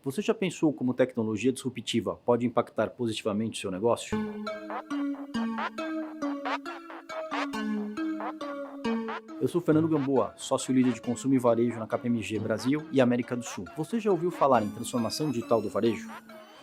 Você já pensou como tecnologia disruptiva pode impactar positivamente o seu negócio? Eu sou Fernando Gamboa, sócio líder de consumo e varejo na KPMG Brasil e América do Sul. Você já ouviu falar em transformação digital do varejo?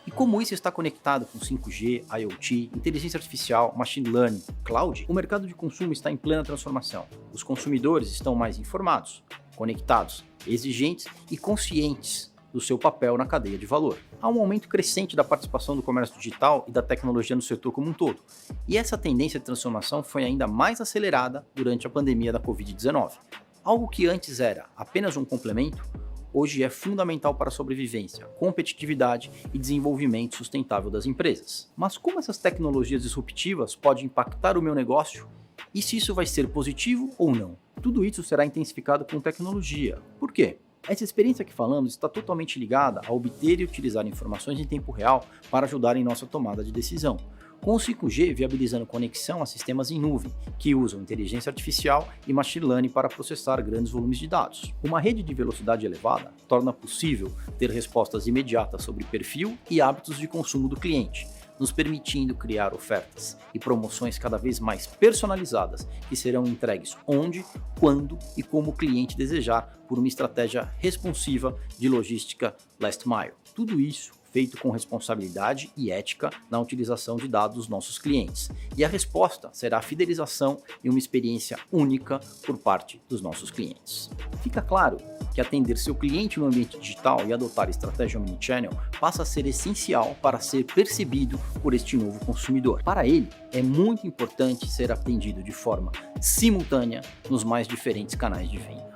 E como isso está conectado com 5G, IoT, inteligência artificial, machine learning, cloud? O mercado de consumo está em plena transformação. Os consumidores estão mais informados, conectados, exigentes e conscientes do seu papel na cadeia de valor. Há um aumento crescente da participação do comércio digital e da tecnologia no setor como um todo. E essa tendência de transformação foi ainda mais acelerada durante a pandemia da Covid-19. Algo que antes era apenas um complemento, hoje é fundamental para a sobrevivência, competitividade e desenvolvimento sustentável das empresas. Mas como essas tecnologias disruptivas podem impactar o meu negócio e se isso vai ser positivo ou não? Tudo isso será intensificado com tecnologia. Por quê? Essa experiência que falamos está totalmente ligada a obter e utilizar informações em tempo real para ajudar em nossa tomada de decisão. Com o 5G viabilizando conexão a sistemas em nuvem, que usam inteligência artificial e machine learning para processar grandes volumes de dados. Uma rede de velocidade elevada torna possível ter respostas imediatas sobre perfil e hábitos de consumo do cliente, nos permitindo criar ofertas e promoções cada vez mais personalizadas que serão entregues onde, quando e como o cliente desejar por uma estratégia responsiva de logística last mile. Tudo isso feito com responsabilidade e ética na utilização de dados dos nossos clientes. E a resposta será a fidelização e uma experiência única por parte dos nossos clientes. Fica claro que atender seu cliente no ambiente digital e adotar estratégia omnichannel passa a ser essencial para ser percebido por este novo consumidor. Para ele, é muito importante ser atendido de forma simultânea nos mais diferentes canais de venda.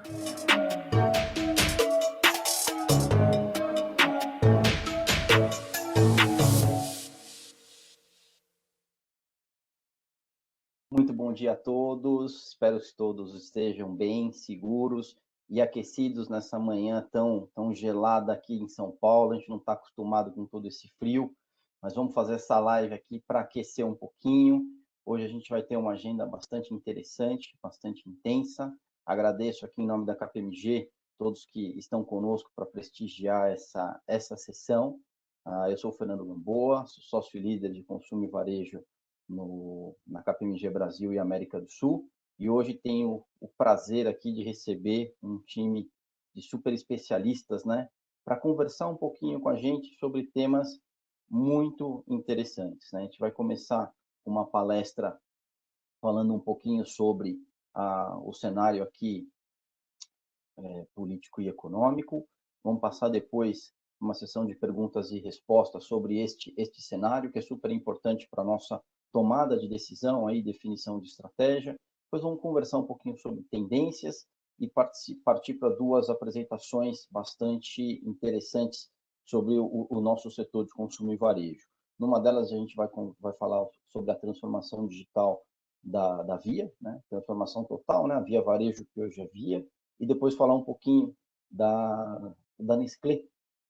Muito bom dia a todos. Espero que todos estejam bem, seguros e aquecidos nessa manhã tão gelada aqui em São Paulo. A gente não está acostumado com todo esse frio, mas vamos fazer essa live aqui para aquecer um pouquinho. Hoje a gente vai ter uma agenda bastante interessante, bastante intensa. Agradeço aqui em nome da KPMG todos que estão conosco para prestigiar essa sessão. Eu sou o Fernando Gamboa, sou sócio líder de consumo e varejo na KPMG Brasil e América do Sul, e hoje tenho o prazer aqui de receber um time de super especialistas, né, para conversar um pouquinho com a gente sobre temas muito interessantes, né? A gente vai começar uma palestra falando um pouquinho sobre o cenário aqui político e econômico. Vamos passar depois uma sessão de perguntas e respostas sobre este cenário, que é super importante para a nossa tomada de decisão, aí, definição de estratégia. Depois vamos conversar um pouquinho sobre tendências e partir para duas apresentações bastante interessantes sobre o nosso setor de consumo e varejo. Numa delas, a gente vai falar sobre a transformação digital da Via, né? Transformação total, né? A Via Varejo, que hoje é Via, e depois falar um pouquinho da Nestlé,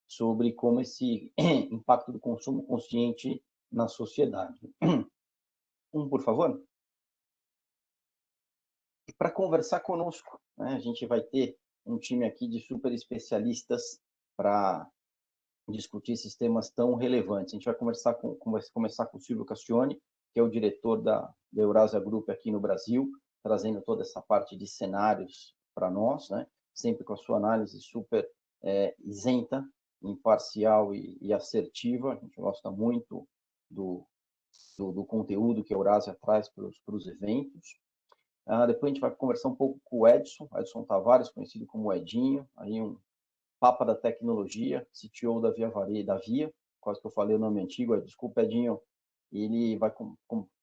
sobre como esse impacto do consumo consciente na sociedade. Por favor. E para conversar conosco, né, a gente vai ter um time aqui de super especialistas para discutir esses temas tão relevantes. A gente vai começar com o Silvio Castione, que é o diretor da Eurasia Group aqui no Brasil, trazendo toda essa parte de cenários para nós, né? Sempre com a sua análise super isenta, imparcial e assertiva. A gente gosta muito do conteúdo que a Eurasia traz para os eventos. Depois a gente vai conversar um pouco com o Edson Tavares, conhecido como Edinho, aí um Papa da Tecnologia, CTO da Via, quase que eu falei o nome antigo, desculpa, Edinho. Ele vai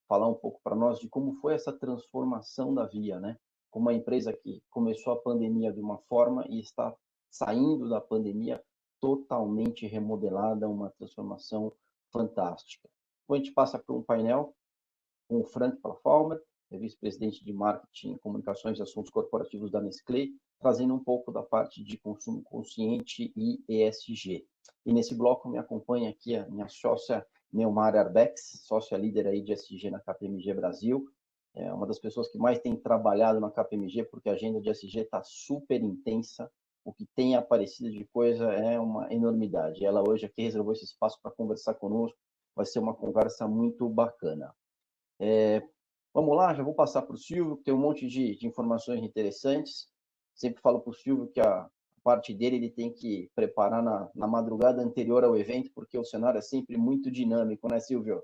falar um pouco para nós de como foi essa transformação da Via, né? Como uma empresa que começou a pandemia de uma forma e está saindo da pandemia totalmente remodelada, uma transformação fantástica. Depois a gente passa por um painel com o Frank Plafalmer, vice-presidente de Marketing, Comunicações e Assuntos Corporativos da Nestlé, trazendo um pouco da parte de consumo consciente e ESG. E nesse bloco me acompanha aqui a minha sócia Neumar Arbex, sócia líder aí de ESG na KPMG Brasil, é uma das pessoas que mais tem trabalhado na KPMG, porque a agenda de ESG está super intensa, o que tem aparecido de coisa é uma enormidade. Ela hoje aqui reservou esse espaço para conversar conosco, vai ser uma conversa muito bacana. Vamos lá, já vou passar para o Silvio, que tem um monte de informações interessantes. Sempre falo para o Silvio que a parte dele ele tem que preparar na madrugada anterior ao evento, porque o cenário é sempre muito dinâmico, né, Silvio?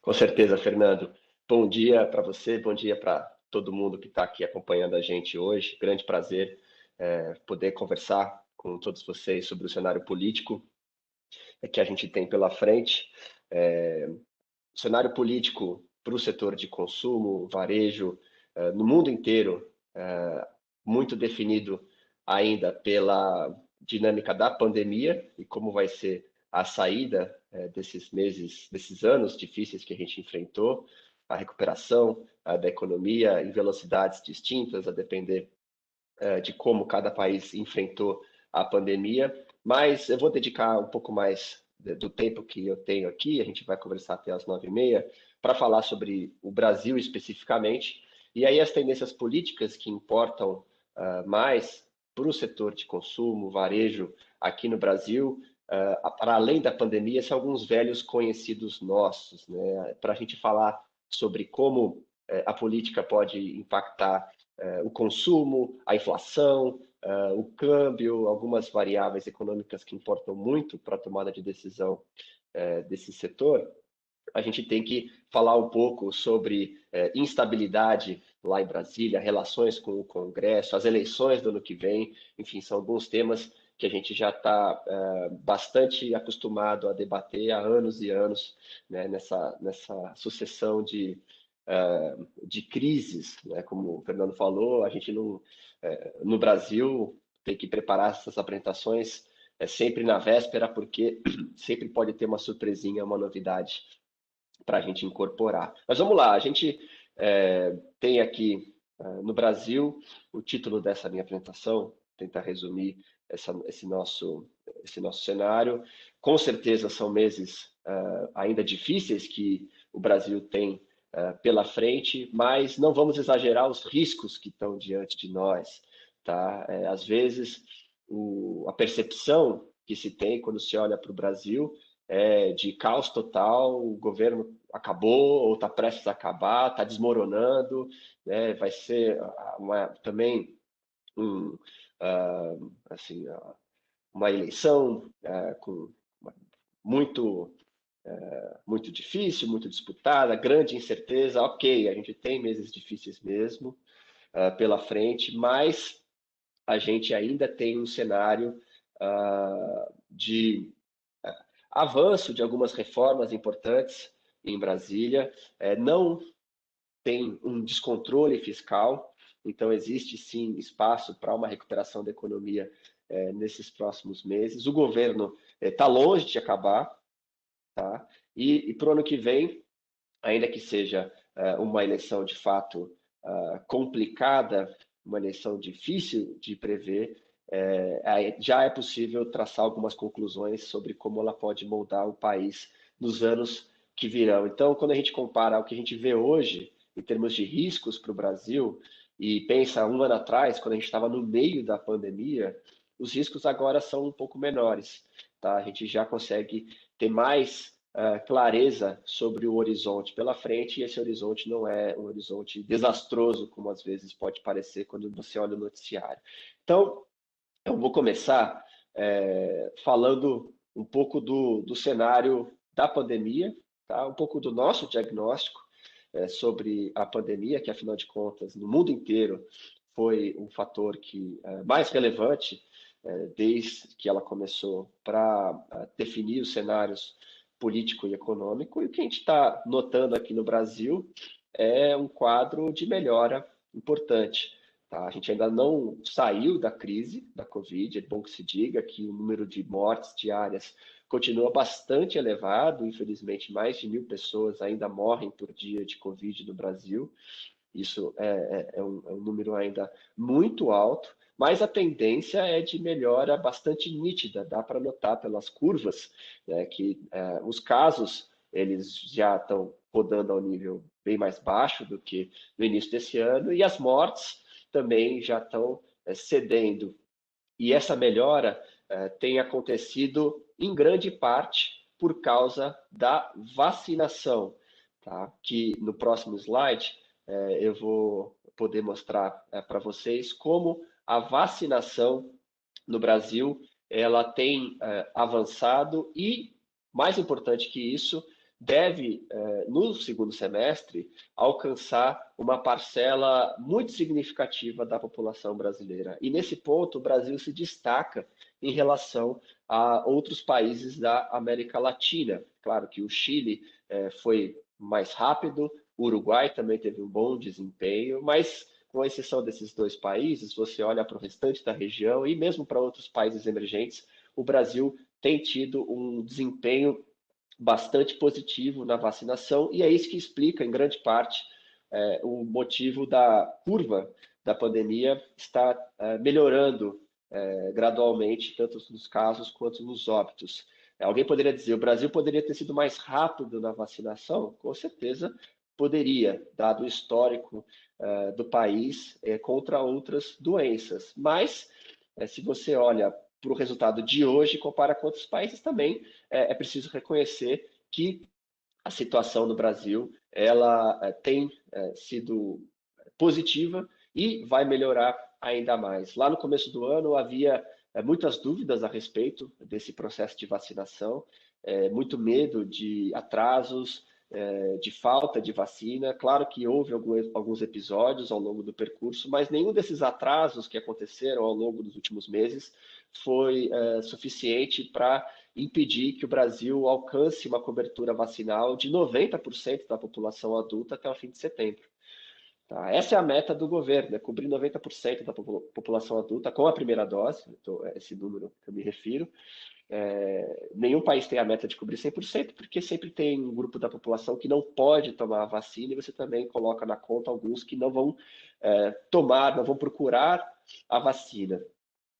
Com certeza, Fernando. Bom dia para você, bom dia para todo mundo que está aqui acompanhando a gente hoje. Grande prazer poder conversar com todos vocês sobre o cenário político que a gente tem pela frente. O cenário político para o setor de consumo, varejo, no mundo inteiro, muito definido ainda pela dinâmica da pandemia e como vai ser a saída desses meses, desses anos difíceis que a gente enfrentou, a recuperação da economia em velocidades distintas, a depender de como cada país enfrentou a pandemia. Mas eu vou dedicar um pouco mais do tempo que eu tenho aqui, a gente vai conversar até as 9h30, para falar sobre o Brasil especificamente, e aí as tendências políticas que importam mais para o setor de consumo, varejo aqui no Brasil, para além da pandemia, são alguns velhos conhecidos nossos, né? Para a gente falar sobre como a política pode impactar o consumo, a inflação, o câmbio, algumas variáveis econômicas que importam muito para a tomada de decisão desse setor, a gente tem que falar um pouco sobre instabilidade lá em Brasília, relações com o Congresso, as eleições do ano que vem, enfim, são alguns temas que a gente já está bastante acostumado a debater há anos e anos, né, nessa sucessão de crises, né? Como o Fernando falou, a gente não, no Brasil tem que preparar essas apresentações sempre na véspera, porque sempre pode ter uma surpresinha, uma novidade para a gente incorporar. Mas vamos lá, a gente tem aqui no Brasil o título dessa minha apresentação, tentar resumir esse nosso cenário. Com certeza são meses ainda difíceis que o Brasil tem pela frente, mas não vamos exagerar os riscos que estão diante de nós, tá? Às vezes a percepção que se tem quando se olha para o Brasil é de caos total, o governo acabou ou está prestes a acabar, está desmoronando, né? Vai ser também assim, uma eleição com muito muito difícil, muito disputada, grande incerteza. Ok, a gente tem meses difíceis mesmo pela frente, mas a gente ainda tem um cenário de avanço de algumas reformas importantes em Brasília. Não tem um descontrole fiscal, então existe sim espaço para uma recuperação da economia nesses próximos meses. O governo está longe de acabar, tá? E para o ano que vem, ainda que seja uma eleição de fato complicada, uma eleição difícil de prever, já é possível traçar algumas conclusões sobre como ela pode moldar o país nos anos que virão. Então, quando a gente compara o que a gente vê hoje, em termos de riscos para o Brasil, e pensa um ano atrás, quando a gente estava no meio da pandemia, os riscos agora são um pouco menores, tá? A gente já consegue ter mais clareza sobre o horizonte pela frente, e esse horizonte não é um horizonte desastroso, como às vezes pode parecer quando você olha o noticiário. Então, eu vou começar falando um pouco do cenário da pandemia, tá? Um pouco do nosso diagnóstico sobre a pandemia, que afinal de contas, no mundo inteiro, foi um fator que mais relevante desde que ela começou para definir os cenários político e econômico, e o que a gente está notando aqui no Brasil é um quadro de melhora importante. Tá? A gente ainda não saiu da crise da Covid, é bom que se diga que o número de mortes diárias continua bastante elevado, infelizmente mais de 1.000 pessoas ainda morrem por dia de Covid no Brasil, isso é um número ainda muito alto, mas a tendência é de melhora bastante nítida, dá para notar pelas curvas, né, que os casos eles já estão rodando ao nível bem mais baixo do que no início desse ano, e as mortes também já estão cedendo. E essa melhora tem acontecido em grande parte por causa da vacinação, tá? Que no próximo slide eu vou poder mostrar para vocês como a vacinação no Brasil ela tem avançado e, mais importante que isso, deve, no segundo semestre, alcançar uma parcela muito significativa da população brasileira. E nesse ponto, o Brasil se destaca em relação a outros países da América Latina. Claro que o Chile foi mais rápido, o Uruguai também teve um bom desempenho, mas com exceção desses dois países, você olha para o restante da região e mesmo para outros países emergentes, o Brasil tem tido um desempenho bastante positivo na vacinação, e é isso que explica, em grande parte, o motivo da curva da pandemia estar melhorando gradualmente, tanto nos casos quanto nos óbitos. Alguém poderia dizer, o Brasil poderia ter sido mais rápido na vacinação? Com certeza poderia, dado o histórico do país contra outras doenças. Mas, se você olha para o resultado de hoje e compara com outros países também, é preciso reconhecer que a situação no Brasil ela tem sido positiva e vai melhorar ainda mais. Lá no começo do ano havia muitas dúvidas a respeito desse processo de vacinação, muito medo de atrasos, de falta de vacina. Claro que houve alguns episódios ao longo do percurso, mas nenhum desses atrasos que aconteceram ao longo dos últimos meses foi suficiente para impedir que o Brasil alcance uma cobertura vacinal de 90% da população adulta até o fim de setembro. Tá? Essa é a meta do governo, cobrir 90% da população adulta com a primeira dose, então, esse número que eu me refiro. Nenhum país tem a meta de cobrir 100%, porque sempre tem um grupo da população que não pode tomar a vacina, e você também coloca na conta alguns que não vão tomar, não vão procurar a vacina.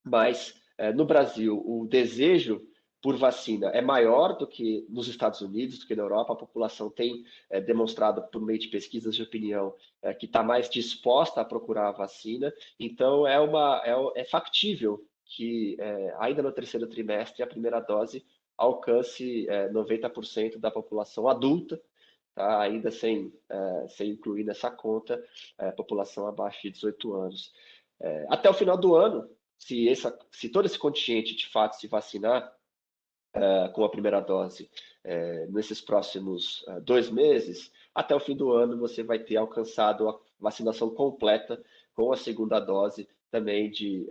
Mas, no Brasil, o desejo por vacina é maior do que nos Estados Unidos, do que na Europa. A população tem demonstrado, por meio de pesquisas de opinião, que está mais disposta a procurar a vacina. Então, é factível que ainda no terceiro trimestre a primeira dose alcance 90% da população adulta, tá? Ainda sem incluir nessa conta a população abaixo de 18 anos. Até o final do ano, se todo esse contingente de fato se vacinar com a primeira dose nesses próximos 2 meses, até o fim do ano você vai ter alcançado a vacinação completa com a segunda dose também de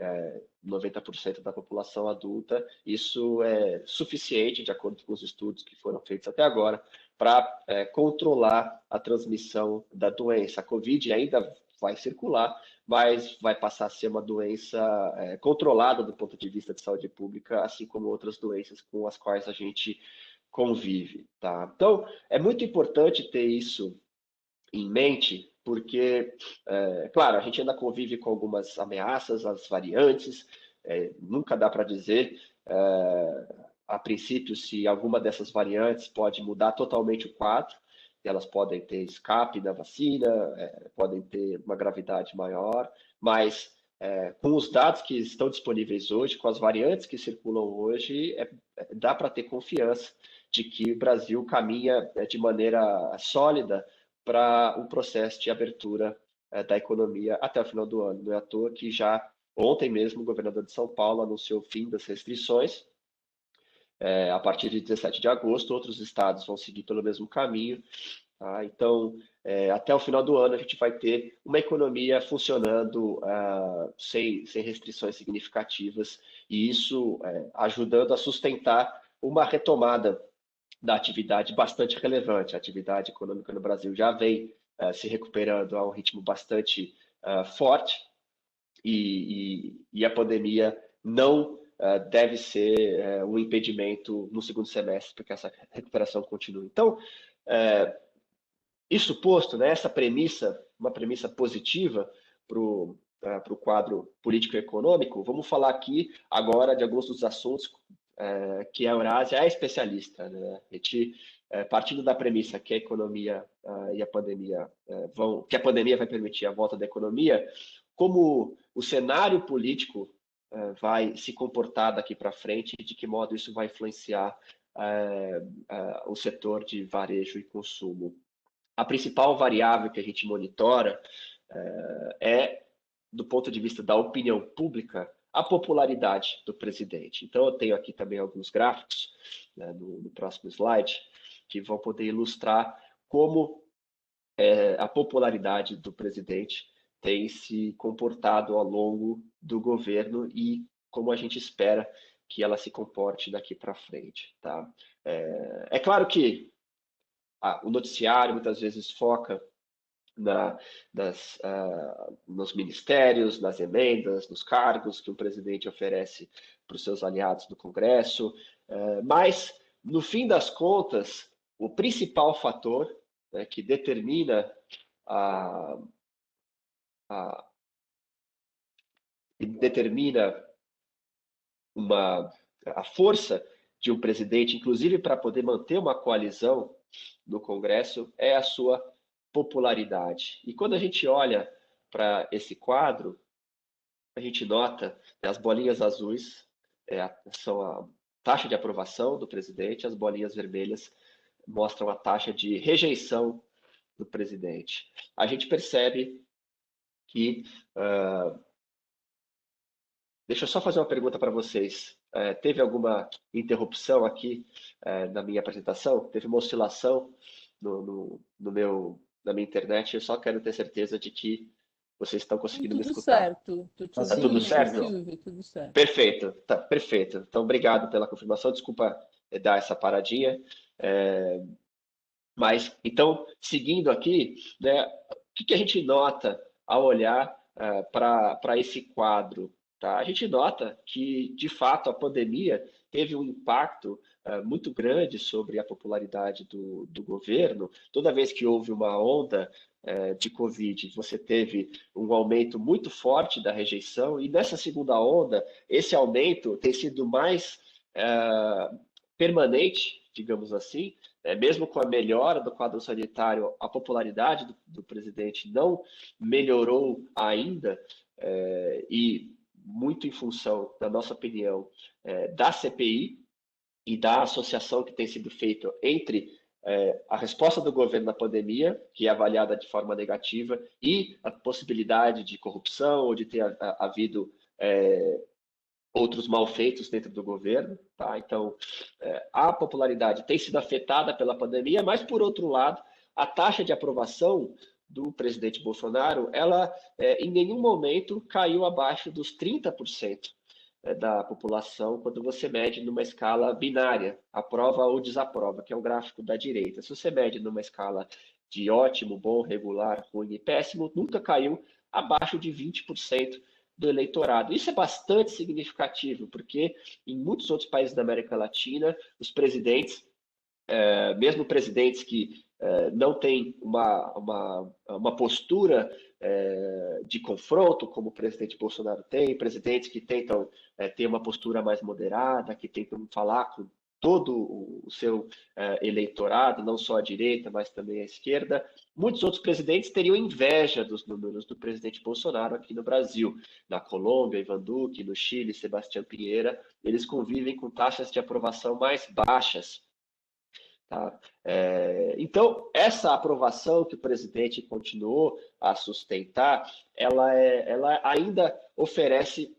90% da população adulta. Isso é suficiente, de acordo com os estudos que foram feitos até agora, para controlar a transmissão da doença. A Covid ainda vai circular, mas vai passar a ser uma doença controlada do ponto de vista de saúde pública, assim como outras doenças com as quais a gente convive. Tá? Então, é muito importante ter isso em mente, porque, claro, a gente ainda convive com algumas ameaças, as variantes, nunca dá para dizer, a princípio, se alguma dessas variantes pode mudar totalmente o quadro. Elas podem ter escape da vacina, podem ter uma gravidade maior, mas com os dados que estão disponíveis hoje, com as variantes que circulam hoje, dá para ter confiança de que o Brasil caminha de maneira sólida para um processo de abertura da economia até o final do ano. Não é à toa que já ontem mesmo o governador de São Paulo anunciou o fim das restrições. A partir de 17 de agosto, outros estados vão seguir pelo mesmo caminho. Tá? Então, até o final do ano, a gente vai ter uma economia funcionando sem restrições significativas, e isso ajudando a sustentar uma retomada da atividade bastante relevante. A atividade econômica no Brasil já vem se recuperando a um ritmo bastante forte, e a pandemia não deve ser um impedimento no segundo semestre para que essa recuperação continue. Então, isso posto, né, essa premissa, uma premissa positiva para o quadro político-econômico, vamos falar aqui agora de alguns dos assuntos que a Eurásia é especialista, né? A gente, partindo da premissa que a economia e a pandemia que a pandemia vai permitir a volta da economia, como o cenário político vai se comportar daqui para frente e de que modo isso vai influenciar o setor de varejo e consumo. A principal variável que a gente monitora do ponto de vista da opinião pública, a popularidade do presidente. Então, eu tenho aqui também alguns gráficos, né, no próximo slide, que vão poder ilustrar como a popularidade do presidente tem se comportado ao longo do governo e como a gente espera que ela se comporte daqui para frente. Tá? É claro que o noticiário muitas vezes foca nos ministérios, nas emendas, nos cargos que o presidente oferece para os seus aliados do Congresso, mas, no fim das contas, o principal fator, né, que determina a força de um presidente, inclusive para poder manter uma coalizão no Congresso, é a sua popularidade. E quando a gente olha para esse quadro, a gente nota, né, as bolinhas azuis são a taxa de aprovação do presidente, as bolinhas vermelhas mostram a taxa de rejeição do presidente. A gente percebe que... Deixa eu só fazer uma pergunta para vocês. Teve alguma interrupção aqui na minha apresentação? Teve uma oscilação na minha internet? Eu só quero ter certeza de que vocês estão conseguindo me escutar. Está tudo certo? Tudo certo. Perfeito, tá, perfeito. Então, obrigado pela confirmação. Desculpa dar essa paradinha. Mas, então, seguindo aqui, né, o que a gente nota ao olhar para esse quadro? Tá? A gente nota que, de fato, a pandemia teve um impacto muito grande sobre a popularidade do governo. Toda vez que houve uma onda de Covid, você teve um aumento muito forte da rejeição, e nessa segunda onda, esse aumento tem sido mais permanente, digamos assim, mesmo com a melhora do quadro sanitário, a popularidade do presidente não melhorou ainda, e muito em função, na nossa opinião, da CPI e da associação que tem sido feita entre a resposta do governo na pandemia, que é avaliada de forma negativa, e a possibilidade de corrupção ou de ter havido outros malfeitos dentro do governo. Tá? Então, a popularidade tem sido afetada pela pandemia, mas, por outro lado, a taxa de aprovação do presidente Bolsonaro, ela em nenhum momento caiu abaixo dos 30% da população quando você mede numa escala binária, aprova ou desaprova, que é o gráfico da direita. Se você mede numa escala de ótimo, bom, regular, ruim e péssimo, nunca caiu abaixo de 20% do eleitorado. Isso é bastante significativo, porque em muitos outros países da América Latina, os presidentes, mesmo presidentes que não têm uma postura de confronto, como o presidente Bolsonaro tem, presidentes que tentam ter uma postura mais moderada, que tentam falar com todo o seu eleitorado, não só a direita, mas também a esquerda. Muitos outros presidentes teriam inveja dos números do presidente Bolsonaro aqui no Brasil. Na Colômbia, Ivan Duque, no Chile, Sebastião Pinheira, eles convivem com taxas de aprovação mais baixas. Tá? Então, essa aprovação que o presidente continuou a sustentar, ela ainda oferece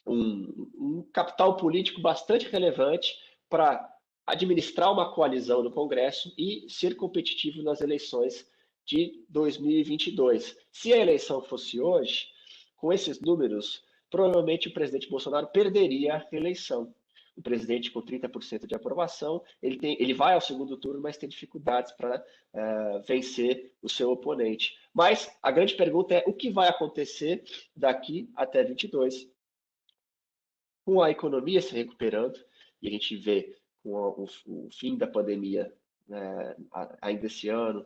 um capital político bastante relevante para administrar uma coalizão no Congresso e ser competitivo nas eleições de 2022. Se a eleição fosse hoje, com esses números, provavelmente o presidente Bolsonaro perderia a reeleição. O presidente com 30% de aprovação, ele vai ao segundo turno, mas tem dificuldades para vencer o seu oponente. Mas a grande pergunta é o que vai acontecer daqui até 22? Com a economia se recuperando, e a gente vê com o fim da pandemia ainda esse ano,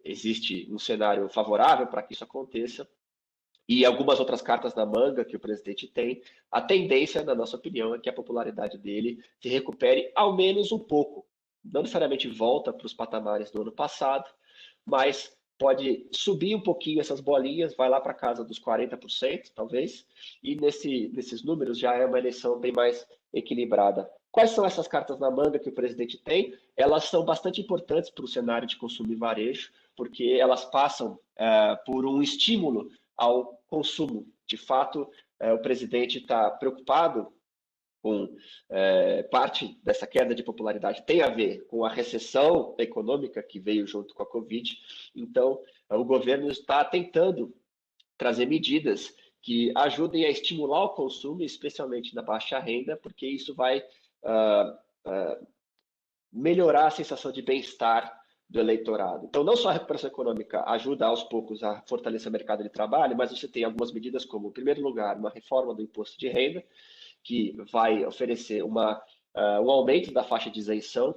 existe um cenário favorável para que isso aconteça, e algumas outras cartas na manga que o presidente tem, a tendência, na nossa opinião, é que a popularidade dele se recupere ao menos um pouco. Não necessariamente volta para os patamares do ano passado, mas pode subir um pouquinho essas bolinhas, vai lá para casa dos 40%, talvez, e nesses números já é uma eleição bem mais equilibrada. Quais são essas cartas na manga que o presidente tem? Elas são bastante importantes para o cenário de consumo e varejo, porque elas passam por um estímulo ao consumo. De fato, o presidente está preocupado com parte dessa queda de popularidade tem a ver com a recessão econômica que veio junto com a Covid. Então, o governo está tentando trazer medidas que ajudem a estimular o consumo, especialmente na baixa renda, porque isso vai melhorar a sensação de bem-estar do eleitorado. Então, não só a recuperação econômica ajuda aos poucos a fortalecer o mercado de trabalho, mas você tem algumas medidas como, em primeiro lugar, uma reforma do imposto de renda, que vai oferecer um aumento da faixa de isenção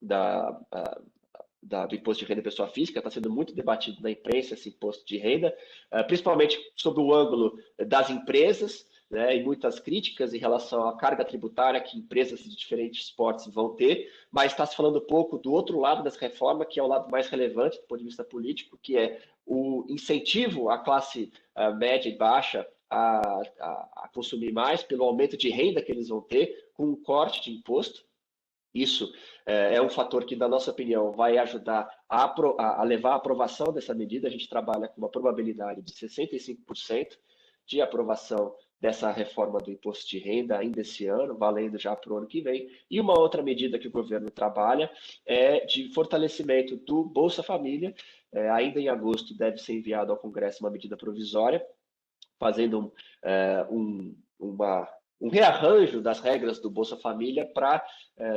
do imposto de renda pessoa física. Está sendo muito debatido na imprensa esse imposto de renda, principalmente sob o ângulo das empresas, né, e muitas críticas em relação à carga tributária que empresas de diferentes esportes vão ter, mas está se falando pouco do outro lado dessa reforma, que é o lado mais relevante do ponto de vista político, que é o incentivo à classe média e baixa a consumir mais pelo aumento de renda que eles vão ter com um corte de imposto. Isso é um fator que, na nossa opinião, vai ajudar a levar à aprovação dessa medida. A gente trabalha com uma probabilidade de 65% de aprovação dessa reforma do imposto de renda ainda esse ano, valendo já para o ano que vem. E uma outra medida que o governo trabalha é de fortalecimento do Bolsa Família. Ainda em agosto deve ser enviado ao Congresso uma medida provisória, fazendo um rearranjo das regras do Bolsa Família para,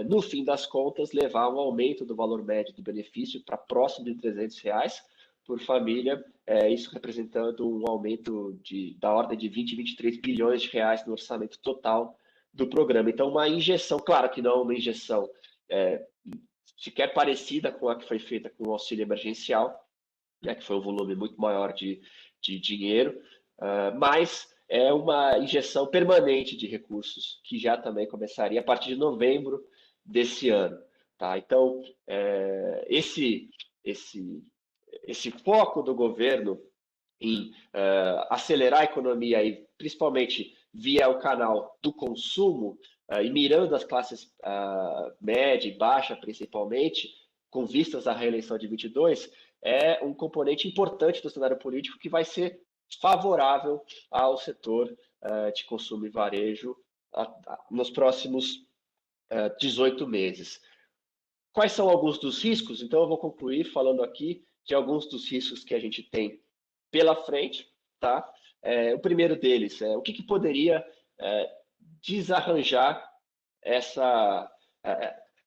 no fim das contas, levar um aumento do valor médio do benefício para próximo de R$300 por família, isso representando um aumento da ordem de 20, 23 bilhões de reais no orçamento total do programa. Então, uma injeção, claro que não é uma injeção sequer parecida com a que foi feita com o auxílio emergencial, né, que foi um volume muito maior de dinheiro, mas é uma injeção permanente de recursos, que já também começaria a partir de novembro desse ano. Tá? Então, esse foco do governo em acelerar a economia, e principalmente via o canal do consumo, e mirando as classes média e baixa, principalmente, com vistas à reeleição de 22, é um componente importante do cenário político que vai ser favorável ao setor de consumo e varejo nos próximos 18 meses. Quais são alguns dos riscos? Então, eu vou concluir falando aqui de alguns dos riscos que a gente tem pela frente. Tá? O primeiro deles é o que poderia desarranjar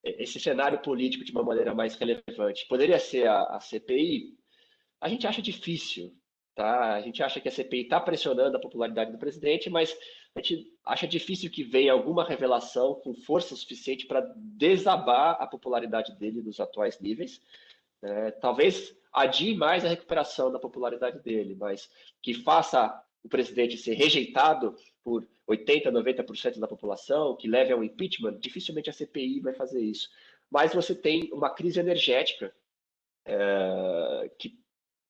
esse cenário político de uma maneira mais relevante. Poderia ser a CPI? A gente acha difícil. Tá? A gente acha que a CPI está pressionando a popularidade do presidente, mas a gente acha difícil que venha alguma revelação com força suficiente para desabar a popularidade dele dos atuais níveis. Talvez adie mais a recuperação da popularidade dele, mas que faça o presidente ser rejeitado por 80%, 90% da população, que leve ao impeachment, dificilmente a CPI vai fazer isso. Mas você tem uma crise energética que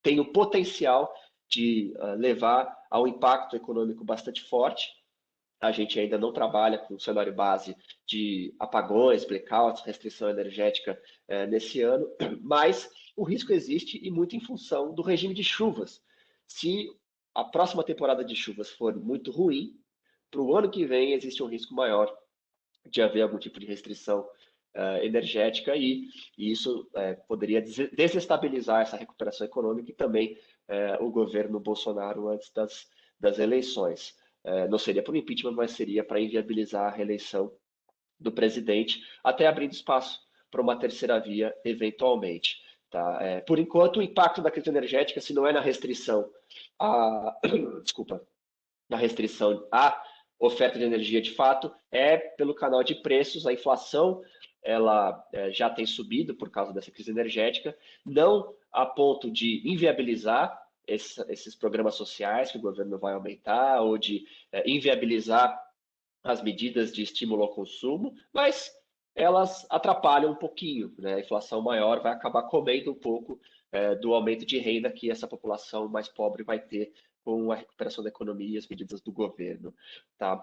tem o potencial de levar a um impacto econômico bastante forte. A gente ainda não trabalha com o cenário base de apagões, blackouts, restrição energética nesse ano, mas o risco existe e muito em função do regime de chuvas. Se a próxima temporada de chuvas for muito ruim, para o ano que vem existe um risco maior de haver algum tipo de restrição energética e isso poderia desestabilizar essa recuperação econômica e também o governo Bolsonaro antes das eleições. Não seria por impeachment, mas seria para inviabilizar a reeleição do presidente, até abrindo espaço para uma terceira via, eventualmente. Tá? Por enquanto, o impacto da crise energética, se não é na restrição na restrição à oferta de energia de fato, é pelo canal de preços. A inflação ela já tem subido por causa dessa crise energética, não a ponto de inviabilizar esses programas sociais que o governo vai aumentar ou de inviabilizar as medidas de estímulo ao consumo, mas elas atrapalham um pouquinho, né? A inflação maior vai acabar comendo um pouco do aumento de renda que essa população mais pobre vai ter com a recuperação da economia e as medidas do governo. Tá?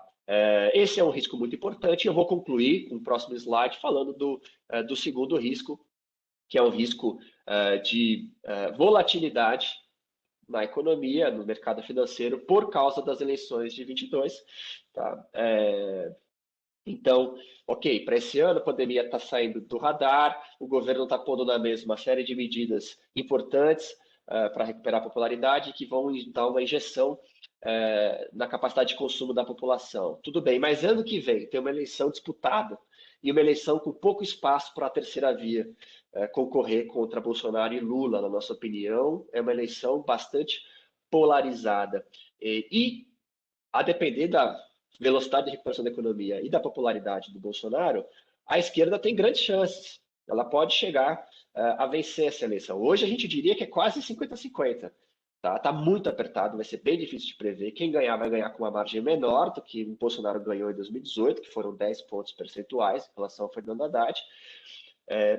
Esse é um risco muito importante. Eu vou concluir com o próximo slide falando do segundo risco, que é o risco de volatilidade na economia, no mercado financeiro, por causa das eleições de 22. Tá? Então, ok, para esse ano a pandemia está saindo do radar, o governo está pondo na mesa uma série de medidas importantes para recuperar a popularidade que vão dar uma injeção na capacidade de consumo da população. Tudo bem, mas ano que vem tem uma eleição disputada e uma eleição com pouco espaço para a terceira via concorrer contra Bolsonaro e Lula, na nossa opinião, é uma eleição bastante polarizada. E a depender da velocidade de recuperação da economia e da popularidade do Bolsonaro, a esquerda tem grandes chances. Ela pode chegar a vencer essa eleição. Hoje a gente diria que é quase 50-50. Tá muito apertado, vai ser bem difícil de prever. Quem ganhar vai ganhar com uma margem menor do que o Bolsonaro ganhou em 2018, que foram 10 pontos percentuais em relação ao Fernando Haddad.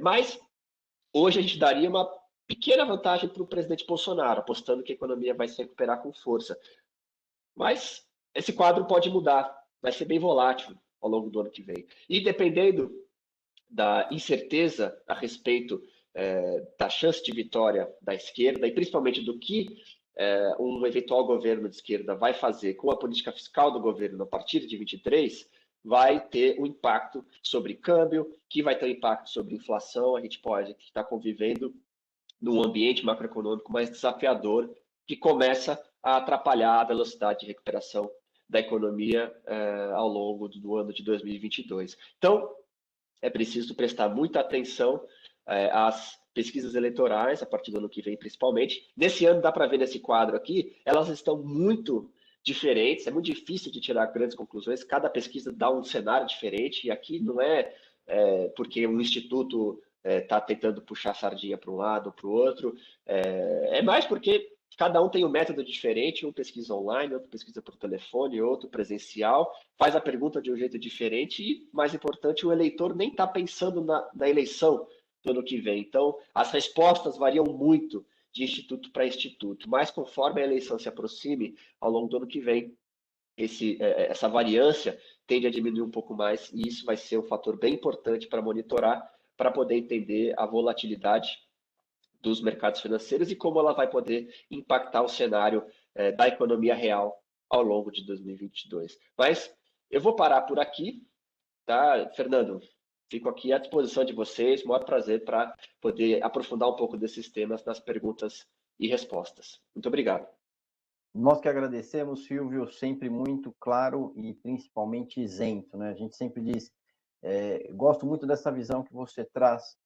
Mas hoje a gente daria uma pequena vantagem para o presidente Bolsonaro, apostando que a economia vai se recuperar com força. Mas esse quadro pode mudar, vai ser bem volátil ao longo do ano que vem. E dependendo da incerteza a respeito da chance de vitória da esquerda, e principalmente do que um eventual governo de esquerda vai fazer com a política fiscal do governo a partir de 23, vai ter um impacto sobre câmbio, que vai ter um impacto sobre inflação. A gente pode estar convivendo num ambiente macroeconômico mais desafiador, que começa a atrapalhar a velocidade de recuperação da economia ao longo do ano de 2022. Então, é preciso prestar muita atenção às pesquisas eleitorais, a partir do ano que vem, principalmente. Nesse ano, dá para ver nesse quadro aqui, elas estão muito diferentes, é muito difícil de tirar grandes conclusões, cada pesquisa dá um cenário diferente, e aqui não é porque um instituto está tentando puxar a sardinha para um lado ou para o outro, é mais porque cada um tem um método diferente, um pesquisa online, outro pesquisa por telefone, outro presencial, faz a pergunta de um jeito diferente e, mais importante, o eleitor nem está pensando na eleição do ano que vem. Então, as respostas variam muito de instituto para instituto, mas conforme a eleição se aproxime ao longo do ano que vem, essa variância tende a diminuir um pouco mais e isso vai ser um fator bem importante para monitorar, para poder entender a volatilidade dos mercados financeiros e como ela vai poder impactar o cenário da economia real ao longo de 2022. Mas eu vou parar por aqui, tá, Fernando? Fico aqui à disposição de vocês, maior prazer para poder aprofundar um pouco desses temas nas perguntas e respostas. Muito obrigado. Nós que agradecemos, Silvio, sempre muito claro e principalmente isento, né? A gente sempre diz, gosto muito dessa visão que você traz,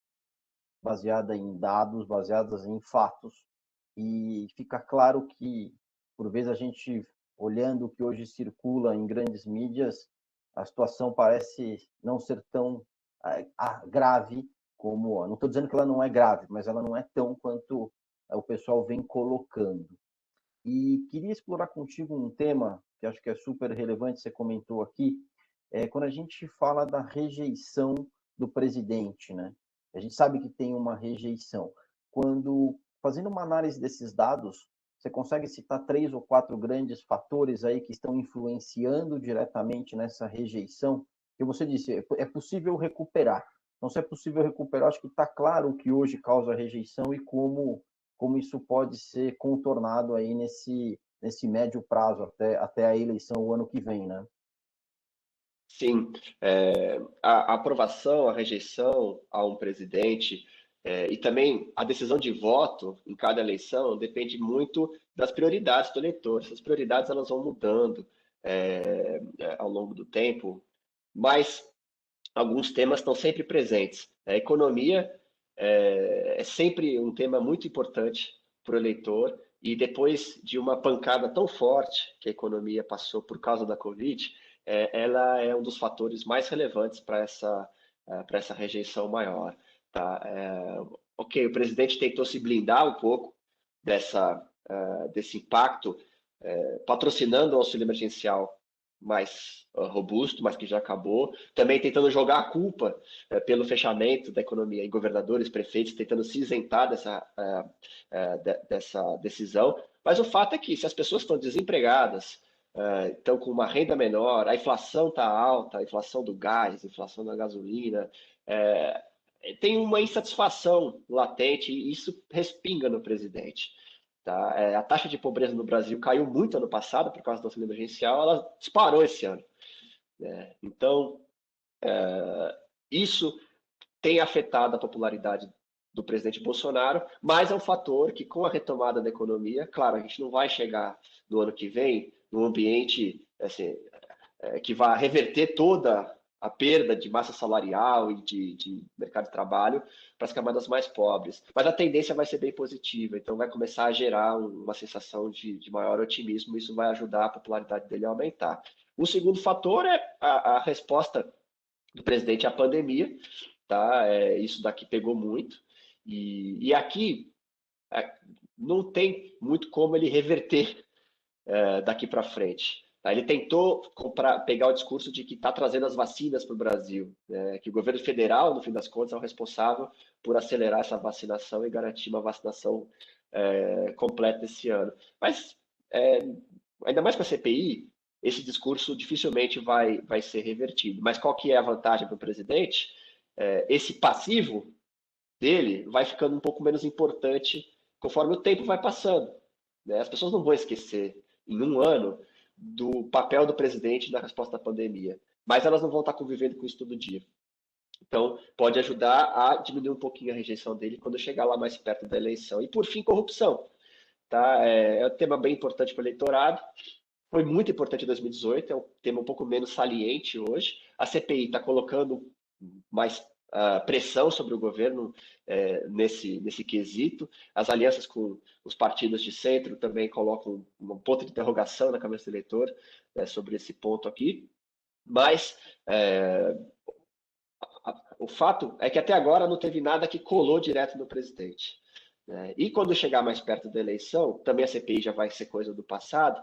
baseada em dados, baseadas em fatos, e fica claro que, por vezes, a gente, olhando o que hoje circula em grandes mídias, a situação parece não ser tão grave como... Não estou dizendo que ela não é grave, mas ela não é tão quanto o pessoal vem colocando. E queria explorar contigo um tema que acho que é super relevante, você comentou aqui, quando a gente fala da rejeição do presidente, né? A gente sabe que tem uma rejeição. Quando, fazendo uma análise desses dados, você consegue citar 3 ou 4 grandes fatores aí que estão influenciando diretamente nessa rejeição? Que você disse, é possível recuperar. Então, se é possível recuperar, acho que está claro o que hoje causa rejeição e como isso pode ser contornado aí nesse médio prazo, até a eleição o ano que vem, né? Sim, a aprovação, a rejeição a um presidente e também a decisão de voto em cada eleição depende muito das prioridades do eleitor. Essas prioridades elas vão mudando ao longo do tempo, mas alguns temas estão sempre presentes. A economia é sempre um tema muito importante para o eleitor e depois de uma pancada tão forte que a economia passou por causa da Covid, ela é um dos fatores mais relevantes para essa rejeição maior. Tá? Ok, o presidente tentou se blindar um pouco desse impacto, patrocinando o auxílio emergencial mais robusto, mas que já acabou. Também tentando jogar a culpa pelo fechamento da economia em governadores, prefeitos, tentando se isentar dessa decisão. Mas o fato é que se as pessoas estão desempregadas, estão com uma renda menor, a inflação está alta, a inflação do gás, a inflação da gasolina, tem uma insatisfação latente e isso respinga no presidente. Tá? A taxa de pobreza no Brasil caiu muito ano passado por causa do auxílio emergencial, ela disparou esse ano. Então, isso tem afetado a popularidade do presidente Bolsonaro, mas é um fator que, com a retomada da economia, claro, a gente não vai chegar no ano que vem num ambiente assim, que vai reverter toda a perda de massa salarial e de mercado de trabalho para as camadas mais pobres. Mas a tendência vai ser bem positiva, então vai começar a gerar uma sensação de maior otimismo, isso vai ajudar a popularidade dele a aumentar. O segundo fator é a resposta do presidente à pandemia, tá? Isso daqui pegou muito, e aqui não tem muito como ele reverter daqui para frente. Ele tentou pegar o discurso de que está trazendo as vacinas para o Brasil, que o governo federal, no fim das contas, é o responsável por acelerar essa vacinação e garantir uma vacinação completa esse ano. Mas, ainda mais com a CPI, esse discurso dificilmente vai ser revertido. Mas qual que é a vantagem para o presidente? Esse passivo dele vai ficando um pouco menos importante conforme o tempo vai passando. As pessoas não vão esquecer em um ano do papel do presidente na resposta à pandemia, mas elas não vão estar convivendo com isso todo dia. Então, pode ajudar a diminuir um pouquinho a rejeição dele quando chegar lá mais perto da eleição. E, por fim, corrupção. Tá? É um tema bem importante para o eleitorado. Foi muito importante em 2018, é um tema um pouco menos saliente hoje. A CPI está colocando mais pressão sobre o governo nesse quesito. As alianças com os partidos de centro também colocam um ponto de interrogação na cabeça do eleitor sobre esse ponto aqui. Mas o fato é que até agora não teve nada que colou direto no presidente. E quando chegar mais perto da eleição, também a CPI já vai ser coisa do passado,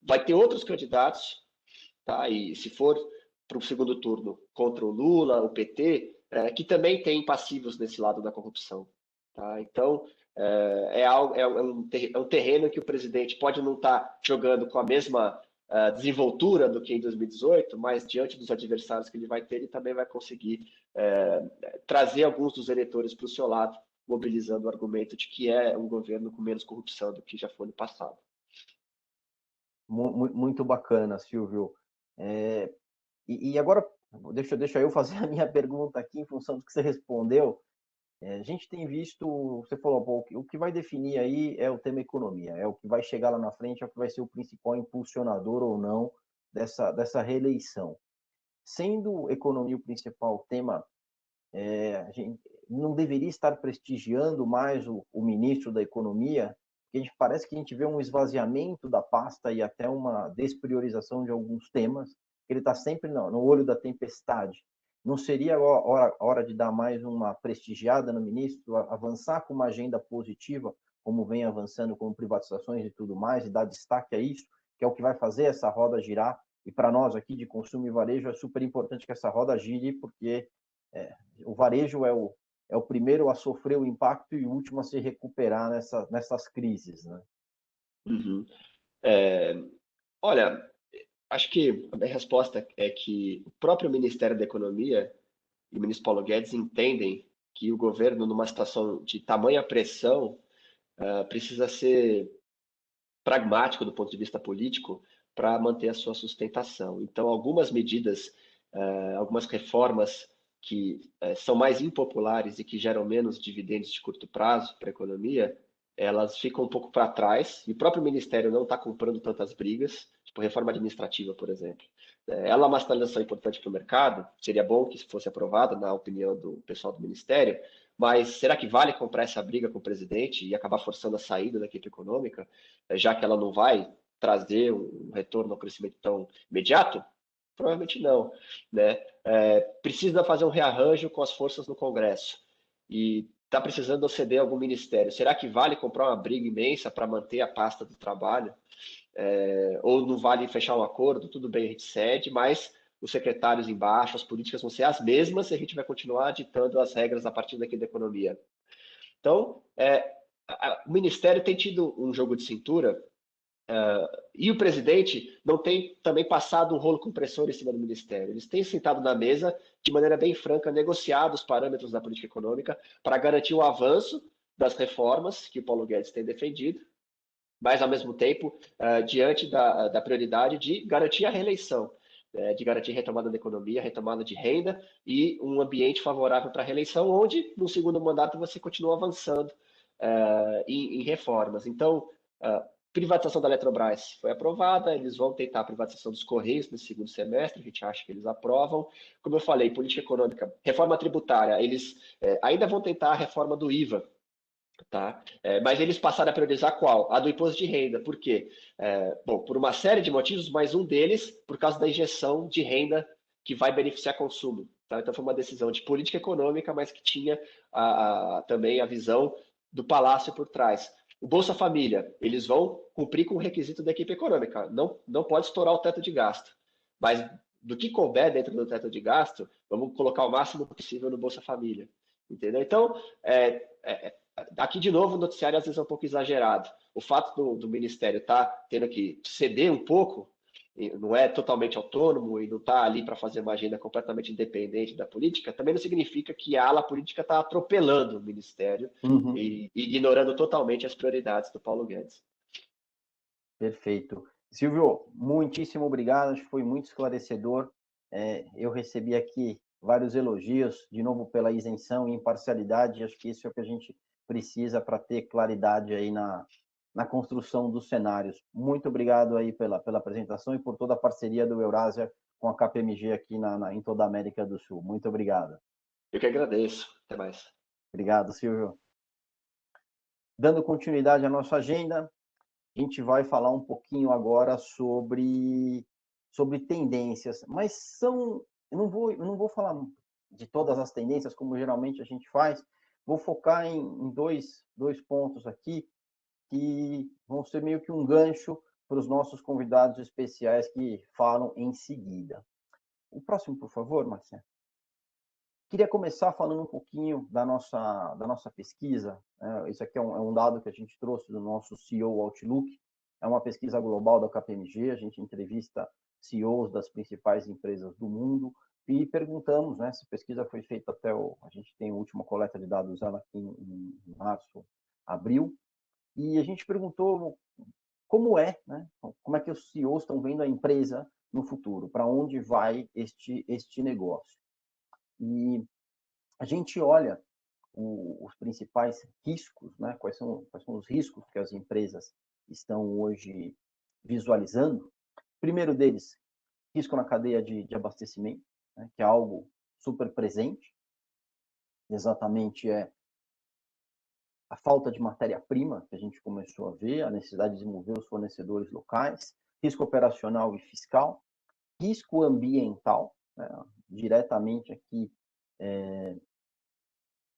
vai ter outros candidatos, tá? E se for para o segundo turno contra o Lula, o PT, que também tem passivos nesse lado da corrupção. Tá? Então, é um terreno que o presidente pode não estar jogando com a mesma desenvoltura do que em 2018, mas diante dos adversários que ele vai ter, ele também vai conseguir trazer alguns dos eleitores para o seu lado, mobilizando o argumento de que é um governo com menos corrupção do que já foi no passado. Muito bacana, Silvio. E agora, deixa eu fazer a minha pergunta aqui em função do que você respondeu. A gente tem visto, você falou, o que vai definir aí é o tema economia, é o que vai chegar lá na frente, é o que vai ser o principal impulsionador ou não dessa reeleição. Sendo economia o principal tema, a gente não deveria estar prestigiando mais o ministro da Economia, porque parece que a gente vê um esvaziamento da pasta e até uma despriorização de alguns temas, ele está sempre no olho da tempestade. Não seria a hora de dar mais uma prestigiada no ministro, avançar com uma agenda positiva, como vem avançando com privatizações e tudo mais, e dar destaque a isso, que é o que vai fazer essa roda girar? E para nós aqui de consumo e varejo é super importante que essa roda gire, porque o varejo é o primeiro a sofrer o impacto e o último a se recuperar nessas crises, né? Uhum. Olha, acho que a minha resposta é que o próprio Ministério da Economia e o ministro Paulo Guedes entendem que o governo, numa situação de tamanha pressão, precisa ser pragmático do ponto de vista político para manter a sua sustentação. Então, algumas medidas, algumas reformas que são mais impopulares e que geram menos dividendos de curto prazo para a economia, elas ficam um pouco para trás, e o próprio Ministério não está comprando tantas brigas, tipo reforma administrativa, por exemplo. Ela é uma sinalização importante para o mercado, seria bom que fosse aprovada, na opinião do pessoal do Ministério, mas será que vale comprar essa briga com o presidente e acabar forçando a saída da equipe econômica, já que ela não vai trazer um retorno ao crescimento tão imediato? Provavelmente não, né? Precisa fazer um rearranjo com as forças no Congresso e está precisando ceder algum ministério. Será que vale comprar uma briga imensa para manter a pasta do trabalho? ou não vale fechar um acordo, tudo bem, a gente cede, mas os secretários embaixo, as políticas vão ser as mesmas e a gente vai continuar ditando as regras a partir daqui da economia. Então, o Ministério tem tido um jogo de cintura e o presidente não tem também passado um rolo compressor em cima do Ministério. Eles têm sentado na mesa, de maneira bem franca, negociado os parâmetros da política econômica para garantir o avanço das reformas que o Paulo Guedes tem defendido, mas, ao mesmo tempo, diante da prioridade de garantir a reeleição, de garantir retomada da economia, retomada de renda e um ambiente favorável para a reeleição, onde, no segundo mandato, você continua avançando em reformas. Então, privatização da Eletrobras foi aprovada, eles vão tentar a privatização dos Correios no segundo semestre, a gente acha que eles aprovam. Como eu falei, política econômica, reforma tributária, eles ainda vão tentar a reforma do IVA, tá? Mas eles passaram a priorizar qual? A do imposto de renda. Por quê? Bom, por uma série de motivos, mas um deles por causa da injeção de renda que vai beneficiar consumo. Tá? Então foi uma decisão de política econômica, mas que tinha também a visão do palácio por trás. O Bolsa Família, eles vão cumprir com o requisito da equipe econômica. Não pode estourar o teto de gasto. Mas do que couber dentro do teto de gasto, vamos colocar o máximo possível no Bolsa Família. Entendeu? Então, aqui, de novo, o noticiário às vezes é um pouco exagerado. O fato do Ministério estar tendo que ceder um pouco, não é totalmente autônomo e não está ali para fazer uma agenda completamente independente da política, também não significa que a ala política está atropelando o Ministério e ignorando totalmente as prioridades do Paulo Guedes. Perfeito. Silvio, muitíssimo obrigado, acho que foi muito esclarecedor. Eu recebi aqui vários elogios, de novo, pela isenção e imparcialidade, acho que isso é o que a gente precisa para ter claridade aí na construção dos cenários. Muito obrigado aí pela apresentação e por toda a parceria do Eurásia com a KPMG aqui em toda a América do Sul. Muito obrigado. Eu que agradeço. Até mais. Obrigado, Silvio. Dando continuidade à nossa agenda, a gente vai falar um pouquinho agora sobre tendências, mas eu não vou falar de todas as tendências, como geralmente a gente faz, vou focar em dois pontos aqui, que vão ser meio que um gancho para os nossos convidados especiais que falam em seguida. O próximo, por favor, Marcelo. Queria começar falando um pouquinho da nossa pesquisa. Isso aqui é um dado que a gente trouxe do nosso CEO Outlook. É uma pesquisa global da KPMG. A gente entrevista CEOs das principais empresas do mundo e perguntamos, né? Essa pesquisa foi feita a gente tem a última coleta de dados ela aqui em março, abril, e a gente perguntou como né? Como é que os CEOs estão vendo a empresa no futuro, para onde vai este negócio. E a gente olha os principais riscos, né? Quais são os riscos que as empresas estão hoje visualizando. Primeiro deles, risco na cadeia de abastecimento, né? Que é algo super presente. Exatamente a falta de matéria-prima que a gente começou a ver, a necessidade de desenvolver os fornecedores locais, risco operacional e fiscal, risco ambiental, né? Diretamente aqui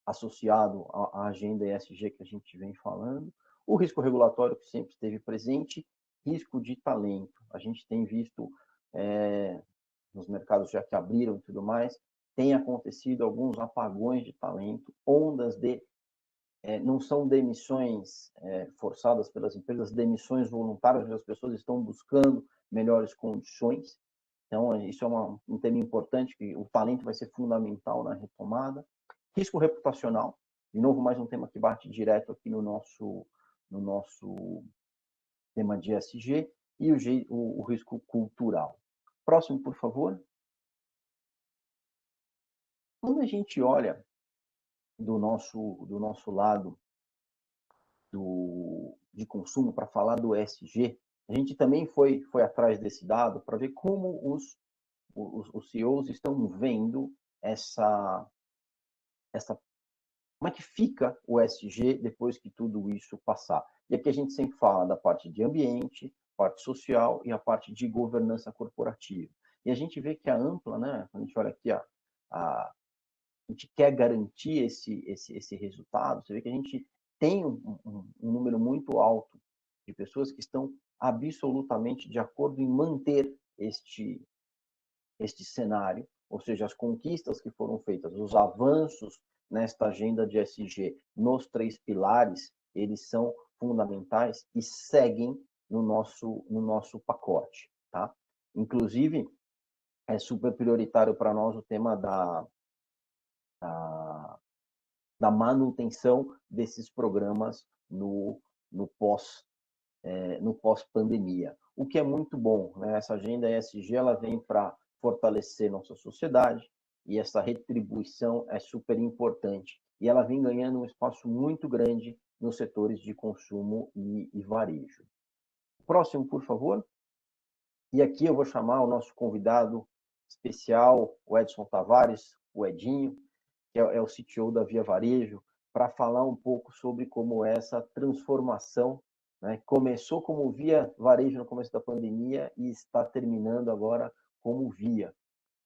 associado à agenda ESG que a gente vem falando, o risco regulatório que sempre esteve presente, risco de talento. A gente tem visto nos mercados já que abriram e tudo mais, tem acontecido alguns apagões de talento, ondas de não são demissões forçadas pelas empresas, demissões voluntárias, onde as pessoas estão buscando melhores condições. Então, isso é um tema importante, que o talento vai ser fundamental na retomada. Risco reputacional, de novo, mais um tema que bate direto aqui no nosso tema de ESG, e o risco cultural. Próximo, por favor. Quando a gente olha do nosso lado de consumo para falar do ESG, a gente também foi atrás desse dado para ver como os CEOs estão vendo como é que fica o ESG depois que tudo isso passar. E aqui a gente sempre fala da parte de ambiente, parte social e a parte de governança corporativa. E a gente vê que a Ampla, né, quando a gente olha aqui, a gente quer garantir esse resultado, você vê que a gente tem um número muito alto de pessoas que estão absolutamente de acordo em manter este cenário, ou seja, as conquistas que foram feitas, os avanços nesta agenda de ESG nos 3 pilares, eles são fundamentais e seguem no nosso pacote, tá? Inclusive, é super prioritário para nós o tema da manutenção desses programas no pós-pandemia, o que é muito bom, né? Essa agenda ESG ela vem para fortalecer nossa sociedade e essa retribuição é super importante e ela vem ganhando um espaço muito grande nos setores de consumo e varejo. Próximo, por favor. E aqui eu vou chamar o nosso convidado especial, o Edson Tavares, o Edinho, que é o CTO da Via Varejo, para falar um pouco sobre como essa transformação, né, começou como Via Varejo no começo da pandemia e está terminando agora como Via.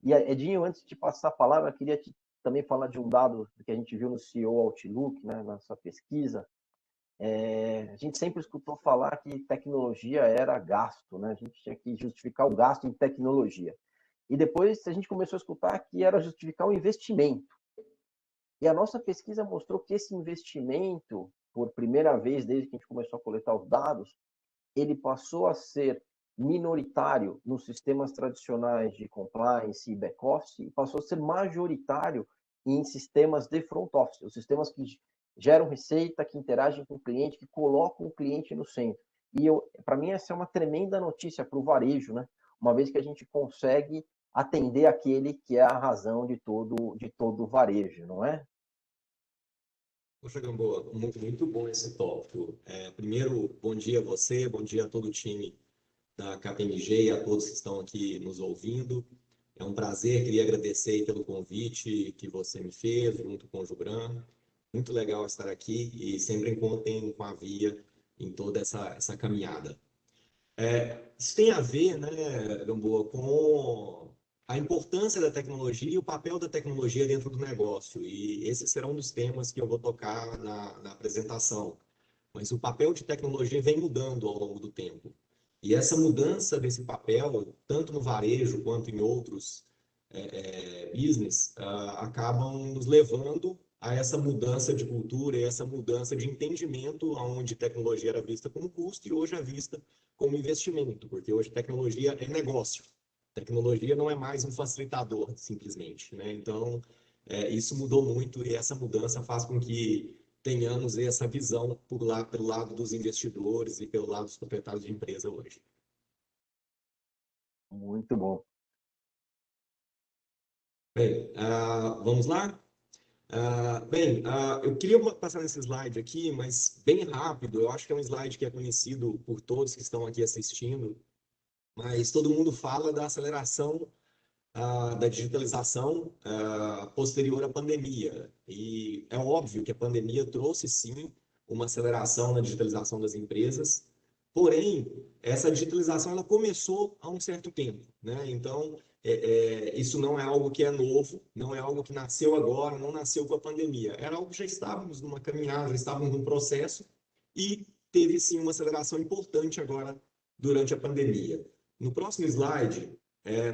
E, Edinho, antes de passar a palavra, eu queria também falar de um dado que a gente viu no CEO Outlook, né, nessa pesquisa. A gente sempre escutou falar que tecnologia era gasto, né? A gente tinha que justificar o gasto em tecnologia. E depois a gente começou a escutar que era justificar o investimento. E a nossa pesquisa mostrou que esse investimento, por primeira vez desde que a gente começou a coletar os dados, ele passou a ser minoritário nos sistemas tradicionais de compliance e back-office e passou a ser majoritário em sistemas de front-office, os sistemas que geram receita, que interagem com o cliente, que colocam o cliente no centro. E para mim essa é uma tremenda notícia para o varejo, né? Uma vez que a gente consegue atender aquele que é a razão de todo o varejo, não é? Poxa, Gamboa, muito bom esse tópico. Primeiro, bom dia a você, bom dia a todo o time da KPMG e a todos que estão aqui nos ouvindo. É um prazer, queria agradecer pelo convite que você me fez, junto com o Gibran. Muito legal estar aqui e sempre contem com a Via em toda essa caminhada. Isso tem a ver, né, Gamboa, com a importância da tecnologia e o papel da tecnologia dentro do negócio. E esse será um dos temas que eu vou tocar na apresentação. Mas o papel de tecnologia vem mudando ao longo do tempo. E essa mudança desse papel, tanto no varejo quanto em outros business, acabam nos levando a essa mudança de cultura e essa mudança de entendimento, onde tecnologia era vista como custo e hoje é vista como investimento, porque hoje tecnologia é negócio. Tecnologia não é mais um facilitador, simplesmente, né? Então, isso mudou muito e essa mudança faz com que tenhamos essa visão pelo lado dos investidores e pelo lado dos proprietários de empresa hoje. Muito bom. Bem, vamos lá? Eu queria passar nesse slide aqui, mas bem rápido. Eu acho que é um slide que é conhecido por todos que estão aqui assistindo, mas todo mundo fala da aceleração da digitalização posterior à pandemia. E é óbvio que a pandemia trouxe, sim, uma aceleração na digitalização das empresas, porém, essa digitalização ela começou há um certo tempo, né? Então, isso não é algo que é novo, não é algo que nasceu agora, não nasceu com a pandemia. Era algo que já estávamos numa caminhada, já estávamos num processo e teve, sim, uma aceleração importante agora durante a pandemia. No próximo slide,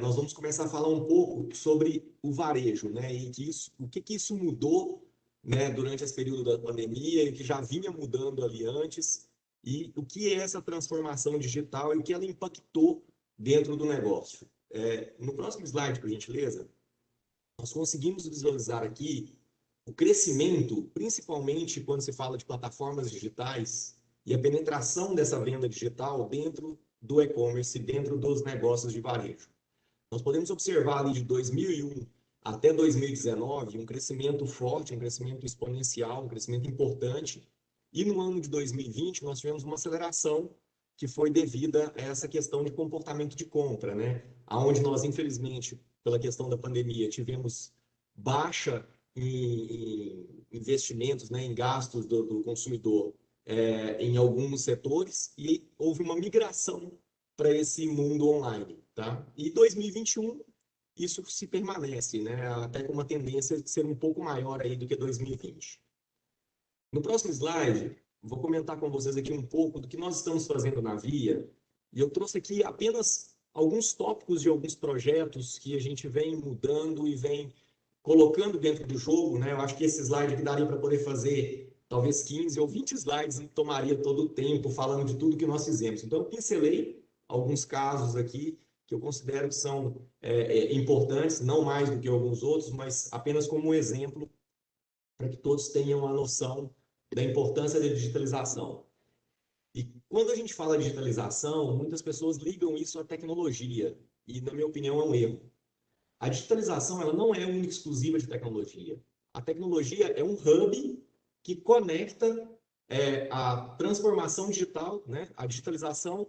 nós vamos começar a falar um pouco sobre o varejo, né? E o que isso mudou, né, durante esse período da pandemia e que já vinha mudando ali antes, e o que é essa transformação digital e o que ela impactou dentro do negócio. No próximo slide, por gentileza, nós conseguimos visualizar aqui o crescimento, principalmente quando se fala de plataformas digitais e a penetração dessa venda digital dentro do e-commerce, dentro dos negócios de varejo. Nós podemos observar ali de 2001 até 2019 um crescimento forte, um crescimento exponencial, um crescimento importante. E no ano de 2020 nós tivemos uma aceleração que foi devida a essa questão de comportamento de compra, né? Onde nós, infelizmente, pela questão da pandemia, tivemos baixa em investimentos, né, em gastos do consumidor em alguns setores e houve uma migração para esse mundo online, tá? E 2021 isso se permanece, né? Até com uma tendência de ser um pouco maior aí do que 2020. No próximo slide, vou comentar com vocês aqui um pouco do que nós estamos fazendo na Via E eu trouxe aqui apenas alguns tópicos de alguns projetos que a gente vem mudando e vem colocando dentro do jogo, né? Eu acho que esse slide aqui daria para poder fazer talvez 15 ou 20 slides e tomaria todo o tempo falando de tudo que nós fizemos. Então, eu pincelei alguns casos aqui que eu considero que são importantes, não mais do que alguns outros, mas apenas como um exemplo para que todos tenham a noção da importância da digitalização. E quando a gente fala de digitalização, muitas pessoas ligam isso à tecnologia, e na minha opinião é um erro. A digitalização ela não é única e exclusiva de tecnologia. A tecnologia é um hub que conecta a transformação digital, né, a digitalização,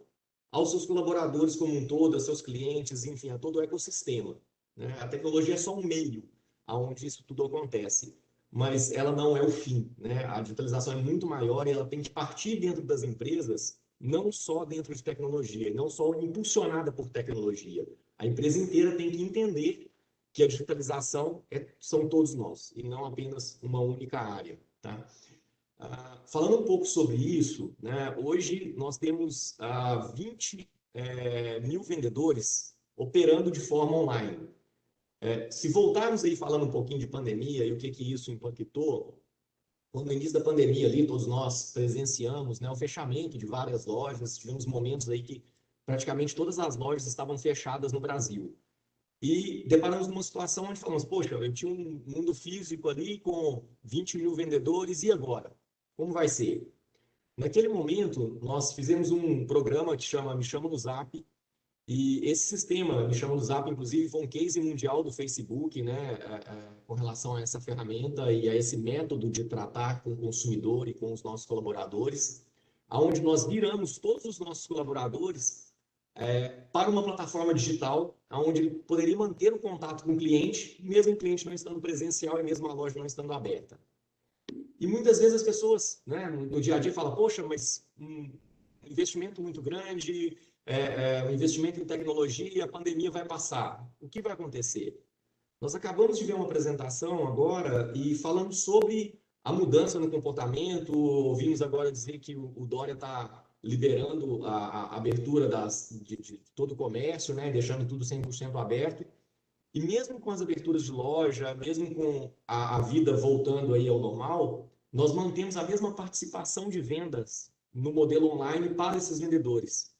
aos seus colaboradores como um todo, aos seus clientes, enfim, a todo o ecossistema. Né? A tecnologia é só um meio aonde isso tudo acontece, mas ela não é o fim. Né? A digitalização é muito maior e ela tem que partir dentro das empresas, não só dentro de tecnologia, não só impulsionada por tecnologia. A empresa inteira tem que entender que a digitalização são todos nós, e não apenas uma única área. Tá? Falando um pouco sobre isso, né, hoje nós temos 20 mil vendedores operando de forma online. Se voltarmos aí falando um pouquinho de pandemia e o que isso impactou, quando no início da pandemia ali, todos nós presenciamos, né, o fechamento de várias lojas, tivemos momentos aí que praticamente todas as lojas estavam fechadas no Brasil. E deparamos numa situação onde falamos, poxa, eu tinha um mundo físico ali com 20 mil vendedores, e agora? Como vai ser? Naquele momento, nós fizemos um programa que chama Me Chama no Zap, e esse sistema, Me Chama no Zap, inclusive, foi um case mundial do Facebook, né, com relação a essa ferramenta e a esse método de tratar com o consumidor e com os nossos colaboradores, onde nós viramos todos os nossos colaboradores para uma plataforma digital, onde ele poderia manter o contato com o cliente, mesmo o cliente não estando presencial e mesmo a loja não estando aberta. E muitas vezes as pessoas, né, no dia a dia falam, poxa, mas um investimento muito grande, um investimento em tecnologia, a pandemia vai passar. O que vai acontecer? Nós acabamos de ver uma apresentação agora e falando sobre a mudança no comportamento. Ouvimos agora dizer que o Dória está liberando a abertura de todo o comércio, né, deixando tudo 100% aberto. E mesmo com as aberturas de loja, mesmo com a vida voltando aí ao normal, nós mantemos a mesma participação de vendas no modelo online para esses vendedores.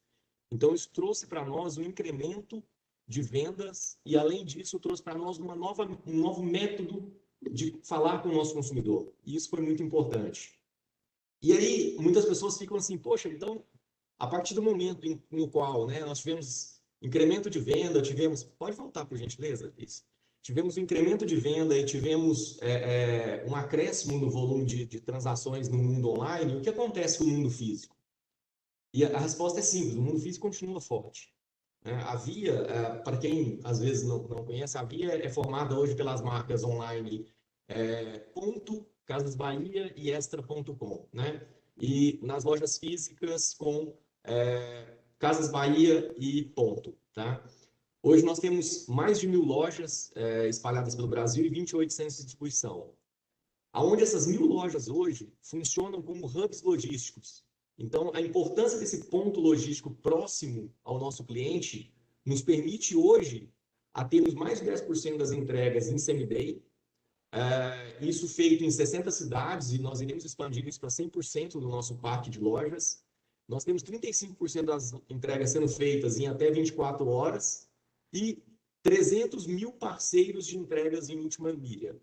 Então, isso trouxe para nós um incremento de vendas e, além disso, trouxe para nós um novo método de falar com o nosso consumidor. E isso foi muito importante. E aí, muitas pessoas ficam assim, poxa, então, a partir do momento no qual, né, nós tivemos incremento de venda, pode voltar, por gentileza, isso. Tivemos um incremento de venda e tivemos um acréscimo no volume de transações no mundo online, o que acontece com o mundo físico? E a resposta é simples, o mundo físico continua forte. A Via, para quem às vezes não conhece, a Via é formada hoje pelas marcas online Ponto, Casas Bahia e Extra.com, né? E nas lojas físicas com Casas Bahia e Ponto, tá? Hoje nós temos mais de 1.000 lojas espalhadas pelo Brasil e 28 centros de distribuição. Aonde essas 1.000 lojas hoje funcionam como hubs logísticos. Então, a importância desse ponto logístico próximo ao nosso cliente nos permite hoje a termos mais de 10% das entregas em same-day, isso feito em 60 cidades, e nós iremos expandir isso para 100% do nosso parque de lojas. Nós temos 35% das entregas sendo feitas em até 24 horas e 300 mil parceiros de entregas em última milha.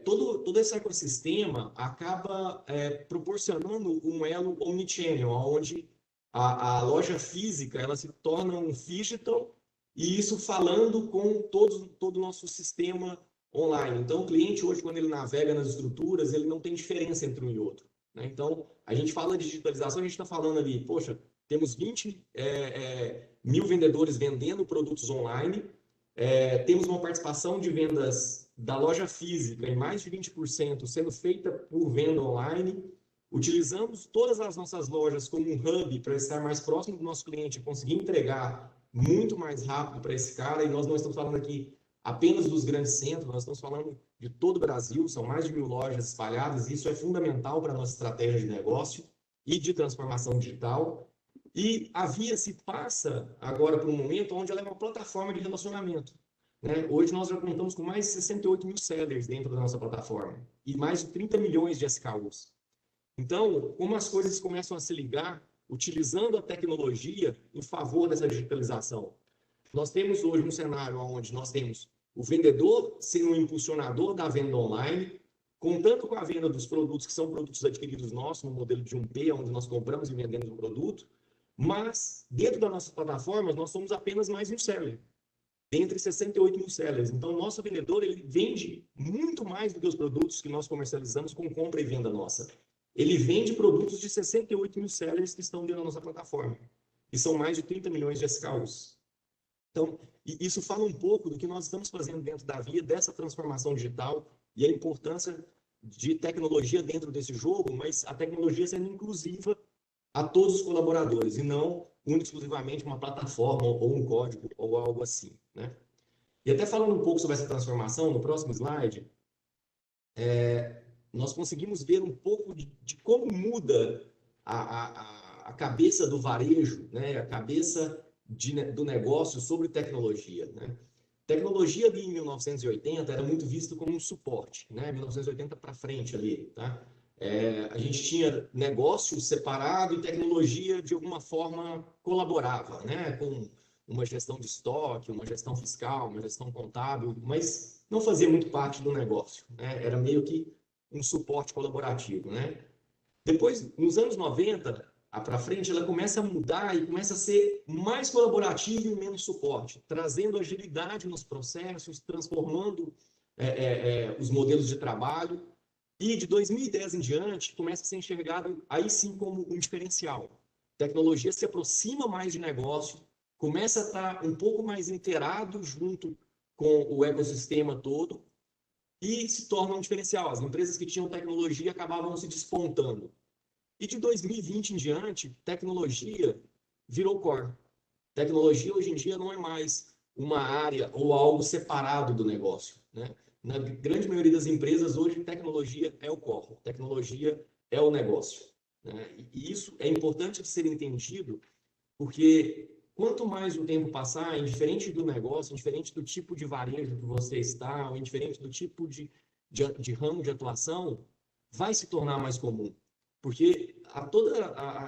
Todo esse ecossistema acaba proporcionando um elo omnichannel, onde a loja física ela se torna um phygital, e isso falando com todo o nosso sistema online. Então, o cliente hoje, quando ele navega nas estruturas, ele não tem diferença entre um e outro. Né? Então, a gente fala de digitalização, a gente está falando ali, poxa, temos 20 mil vendedores vendendo produtos online, temos uma participação de vendas da loja física em mais de 20% sendo feita por venda online. Utilizamos todas as nossas lojas como um hub para estar mais próximo do nosso cliente e conseguir entregar muito mais rápido para esse cara. E nós não estamos falando aqui apenas dos grandes centros, nós estamos falando de todo o Brasil, são mais de 1.000 lojas espalhadas, e isso é fundamental para a nossa estratégia de negócio e de transformação digital. E a Via se passa agora por um momento onde ela é uma plataforma de relacionamento, né? Hoje nós já contamos com mais de 68 mil sellers dentro da nossa plataforma e mais de 30 milhões de SKUs. Então, como as coisas começam a se ligar, utilizando a tecnologia em favor dessa digitalização. Nós temos hoje um cenário onde nós temos o vendedor sendo um impulsionador da venda online, contando com a venda dos produtos que são produtos adquiridos nossos, no modelo de 1P, onde nós compramos e vendemos o produto, mas dentro da nossa plataforma nós somos apenas mais um seller, dentre 68 mil sellers. Então, o nosso vendedor ele vende muito mais do que os produtos que nós comercializamos com compra e venda nossa. Ele vende produtos de 68 mil sellers que estão dentro da nossa plataforma, e são mais de 30 milhões de SKUs. Então, isso fala um pouco do que nós estamos fazendo dentro da Via, dessa transformação digital e a importância de tecnologia dentro desse jogo, mas a tecnologia sendo inclusiva a todos os colaboradores e não exclusivamente uma plataforma ou um código ou algo assim, né? E até falando um pouco sobre essa transformação, no próximo slide, nós conseguimos ver um pouco de como muda a cabeça do varejo, né? A cabeça do negócio sobre tecnologia, né? Tecnologia ali em 1980 era muito visto como um suporte, né? 1980 para frente ali, tá? A gente tinha negócio separado e tecnologia de alguma forma colaborava, né? Com uma gestão de estoque, uma gestão fiscal, uma gestão contábil, mas não fazia muito parte do negócio, né? Era meio que um suporte colaborativo, né? Depois, nos anos 90 para frente, ela começa a mudar e começa a ser mais colaborativa e menos suporte, trazendo agilidade nos processos, transformando os modelos de trabalho. E de 2010 em diante, começa a ser enxergado aí sim como um diferencial. A tecnologia se aproxima mais de negócio, começa a estar um pouco mais inteirado junto com o ecossistema todo e se torna um diferencial. As empresas que tinham tecnologia acabavam se despontando. E de 2020 em diante, tecnologia virou core. Tecnologia hoje em dia não é mais uma área ou algo separado do negócio, né? Na grande maioria das empresas hoje, tecnologia é o core, tecnologia é o negócio, né? E isso é importante de ser entendido, porque quanto mais o tempo passar, indiferente do negócio, indiferente do tipo de varejo que você está, ou indiferente do tipo de ramo de atuação, vai se tornar mais comum. Porque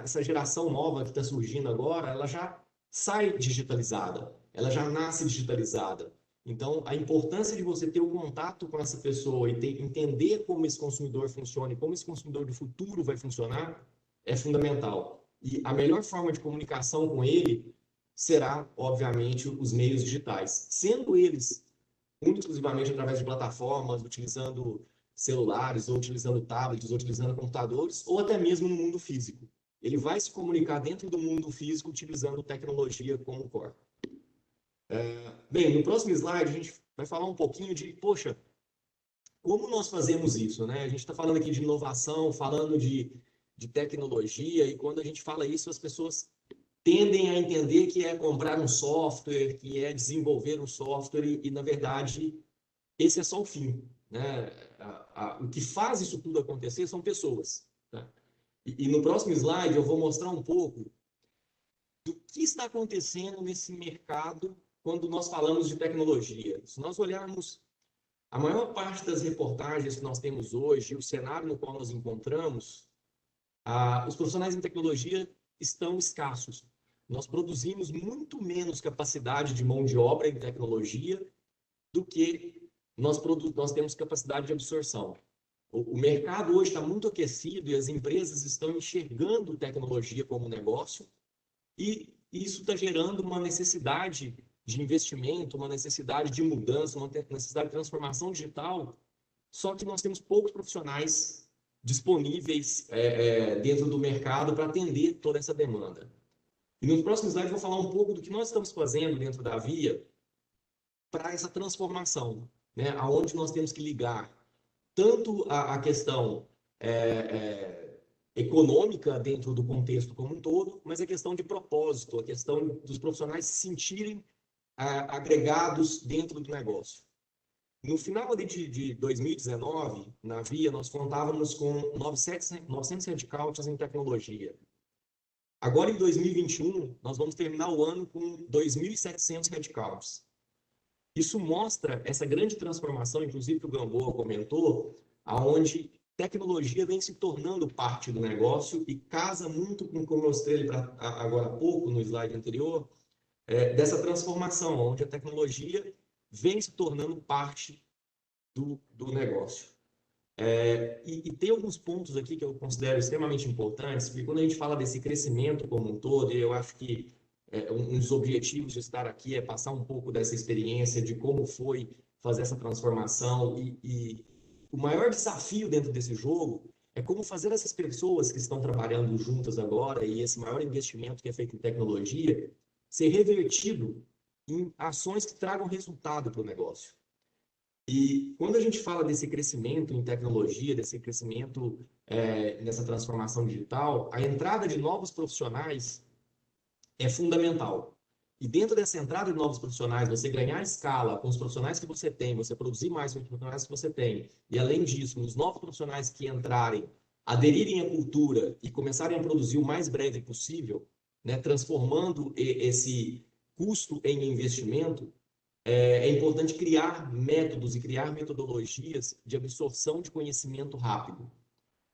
essa geração nova que está surgindo agora, ela já sai digitalizada, ela já nasce digitalizada. Então, a importância de você ter um contato com essa pessoa e entender como esse consumidor funciona e como esse consumidor do futuro vai funcionar é fundamental. E a melhor forma de comunicação com ele será, obviamente, os meios digitais, sendo eles exclusivamente através de plataformas, utilizando celulares, ou utilizando tablets, ou utilizando computadores, ou até mesmo no mundo físico. Ele vai se comunicar dentro do mundo físico utilizando tecnologia como core. Bem, no próximo slide a gente vai falar um pouquinho de, poxa, como nós fazemos isso, né? A gente está falando aqui de inovação, falando de tecnologia, e quando a gente fala isso, as pessoas tendem a entender que é comprar um software, que é desenvolver um software, e na verdade, esse é só o fim, né? O que faz isso tudo acontecer são pessoas, tá? E no próximo slide eu vou mostrar um pouco do que está acontecendo nesse mercado quando nós falamos de tecnologia. Se nós olharmos a maior parte das reportagens que nós temos hoje, o cenário no qual nós encontramos, os profissionais em tecnologia estão escassos. Nós produzimos muito menos capacidade de mão de obra em tecnologia do que nós temos capacidade de absorção. O mercado hoje está muito aquecido e as empresas estão enxergando tecnologia como negócio e isso está gerando uma necessidade de investimento, uma necessidade de mudança, uma necessidade de transformação digital, só que nós temos poucos profissionais disponíveis dentro do mercado para atender toda essa demanda. E nos próximos slides eu vou falar um pouco do que nós estamos fazendo dentro da Via para essa transformação, né? Aonde nós temos que ligar tanto a questão econômica dentro do contexto como um todo, mas a questão de propósito, a questão dos profissionais se sentirem agregados dentro do negócio. No final de 2019, na Via, nós contávamos com 900 headcounts em tecnologia. Agora, em 2021, nós vamos terminar o ano com 2.700 headcounts. Isso mostra essa grande transformação, inclusive que o Gamboa comentou, aonde tecnologia vem se tornando parte do negócio e casa muito com como eu mostrei agora há pouco no slide anterior, dessa transformação, onde a tecnologia vem se tornando parte do negócio. E tem alguns pontos aqui que eu considero extremamente importantes, porque quando a gente fala desse crescimento como um todo, eu acho que um dos objetivos de estar aqui é passar um pouco dessa experiência de como foi fazer essa transformação e o maior desafio dentro desse jogo é como fazer essas pessoas que estão trabalhando juntas agora e esse maior investimento que é feito em tecnologia ser revertido em ações que tragam resultado para o negócio. E quando a gente fala desse crescimento em tecnologia, desse crescimento nessa transformação digital, a entrada de novos profissionais é fundamental. E dentro dessa entrada de novos profissionais, você ganhar escala com os profissionais que você tem, você produzir mais com os profissionais que você tem, e além disso, os novos profissionais que entrarem, aderirem à cultura e começarem a produzir o mais breve possível, né, transformando esse custo em investimento, é importante criar métodos e criar metodologias de absorção de conhecimento rápido.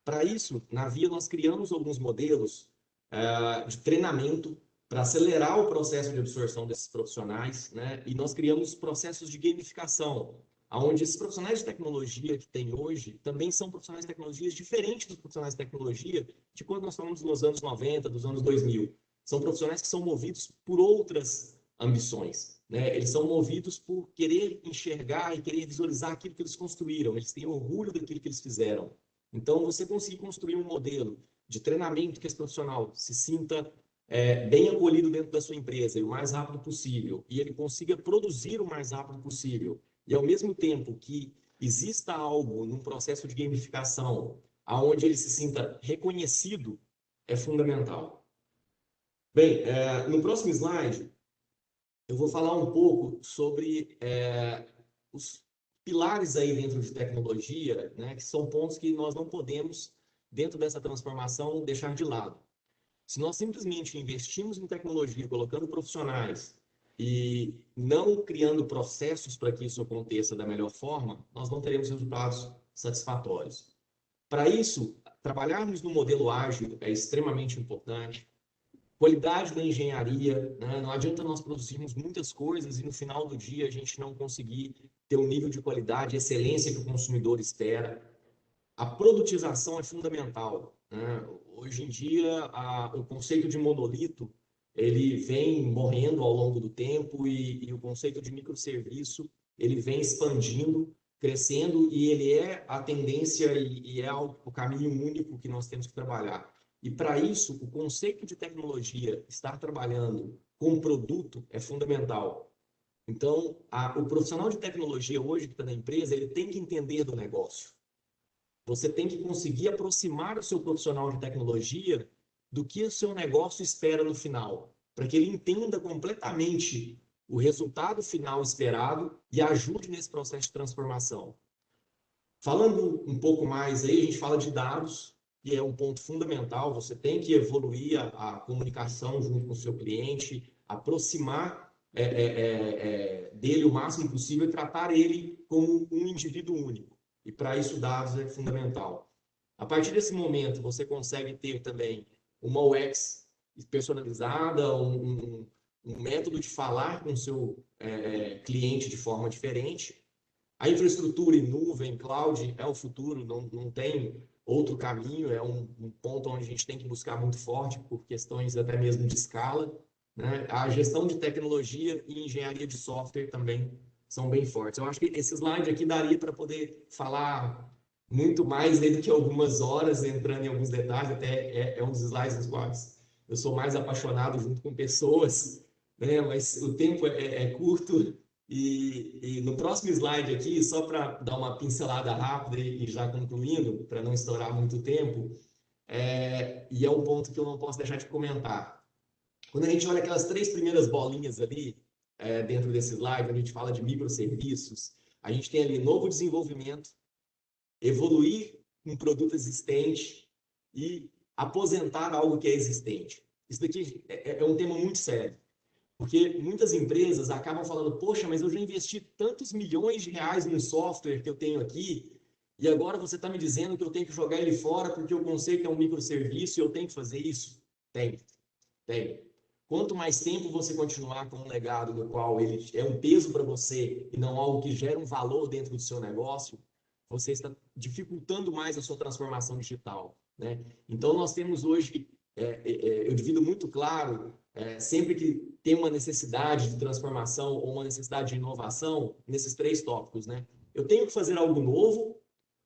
Para isso, na Via, nós criamos alguns modelos de treinamento para acelerar o processo de absorção desses profissionais, né? E nós criamos processos de gamificação, onde esses profissionais de tecnologia que tem hoje também são profissionais de tecnologias diferentes dos profissionais de tecnologia de quando nós falamos nos anos 90, dos anos 2000. São profissionais que são movidos por outras ambições, né? Eles são movidos por querer enxergar e querer visualizar aquilo que eles construíram, eles têm orgulho daquilo que eles fizeram. Então, você conseguir construir um modelo de treinamento que esse profissional se sinta bem acolhido dentro da sua empresa e o mais rápido possível, e ele consiga produzir o mais rápido possível, e ao mesmo tempo que exista algo num processo de gamificação aonde ele se sinta reconhecido, é fundamental. Bem, no próximo slide, eu vou falar um pouco sobre os pilares aí dentro de tecnologia, né, que são pontos que nós não podemos, dentro dessa transformação, deixar de lado. Se nós simplesmente investimos em tecnologia, colocando profissionais e não criando processos para que isso aconteça da melhor forma, nós não teremos resultados satisfatórios. Para isso, trabalharmos no modelo ágil é extremamente importante. Qualidade da engenharia, né? Não adianta nós produzirmos muitas coisas e no final do dia a gente não conseguir ter um nível de qualidade, excelência que o consumidor espera. A produtização é fundamental, né? Hoje em dia, o conceito de monolito ele vem morrendo ao longo do tempo e o conceito de microserviço ele vem expandindo, crescendo e ele é a tendência e é o caminho único que nós temos que trabalhar. E para isso, o conceito de tecnologia, estar trabalhando com produto é fundamental. Então, o profissional de tecnologia hoje que está na empresa, ele tem que entender do negócio. Você tem que conseguir aproximar o seu profissional de tecnologia do que o seu negócio espera no final, para que ele entenda completamente o resultado final esperado e ajude nesse processo de transformação. Falando um pouco mais aí, a gente fala de dados, que é um ponto fundamental. Você tem que evoluir a comunicação junto com o seu cliente, aproximar dele o máximo possível e tratar ele como um indivíduo único. E para isso, dados é fundamental. A partir desse momento, você consegue ter também uma UX personalizada, um método de falar com o seu cliente de forma diferente. A infraestrutura em nuvem, cloud, é o futuro, não tem outro caminho, é um ponto onde a gente tem que buscar muito forte por questões até mesmo de escala, né? A gestão de tecnologia e engenharia de software também são bem fortes. Eu acho que esse slide aqui daria para poder falar muito mais do que algumas horas, entrando em alguns detalhes, até é um dos slides dos quais eu sou mais apaixonado junto com pessoas, né? Mas o tempo é curto e no próximo slide aqui, só para dar uma pincelada rápida e já concluindo, para não estourar muito tempo, e é um ponto que eu não posso deixar de comentar. Quando a gente olha aquelas 3 primeiras bolinhas ali, dentro desse slide, onde a gente fala de microserviços, a gente tem ali novo desenvolvimento, evoluir um produto existente e aposentar algo que é existente. Isso daqui é um tema muito sério. Porque muitas empresas acabam falando, poxa, mas eu já investi tantos milhões de reais num software que eu tenho aqui, e agora você está me dizendo que eu tenho que jogar ele fora porque o conceito é um microserviço e eu tenho que fazer isso? Tem. Quanto mais tempo você continuar com um legado no qual ele é um peso para você e não algo que gera um valor dentro do seu negócio, você está dificultando mais a sua transformação digital, né? Então, nós temos hoje, eu divido muito claro, sempre que tem uma necessidade de transformação ou uma necessidade de inovação, nesses 3 tópicos, né? Eu tenho que fazer algo novo,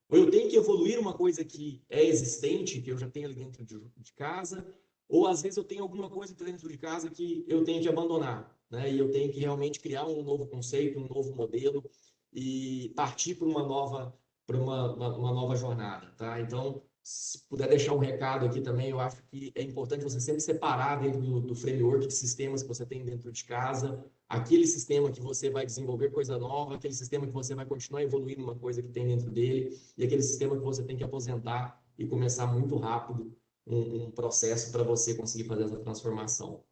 ou eu tenho que evoluir uma coisa que é existente, que eu já tenho ali dentro de casa, ou às vezes eu tenho alguma coisa dentro de casa que eu tenho que abandonar, né? E eu tenho que realmente criar um novo conceito, um novo modelo e partir para uma nova jornada, tá? Então, se puder deixar um recado aqui também, eu acho que é importante você sempre separar dentro do framework de sistemas que você tem dentro de casa, aquele sistema que você vai desenvolver coisa nova, aquele sistema que você vai continuar evoluindo uma coisa que tem dentro dele, e aquele sistema que você tem que aposentar e começar muito rápido um processo para você conseguir fazer essa transformação.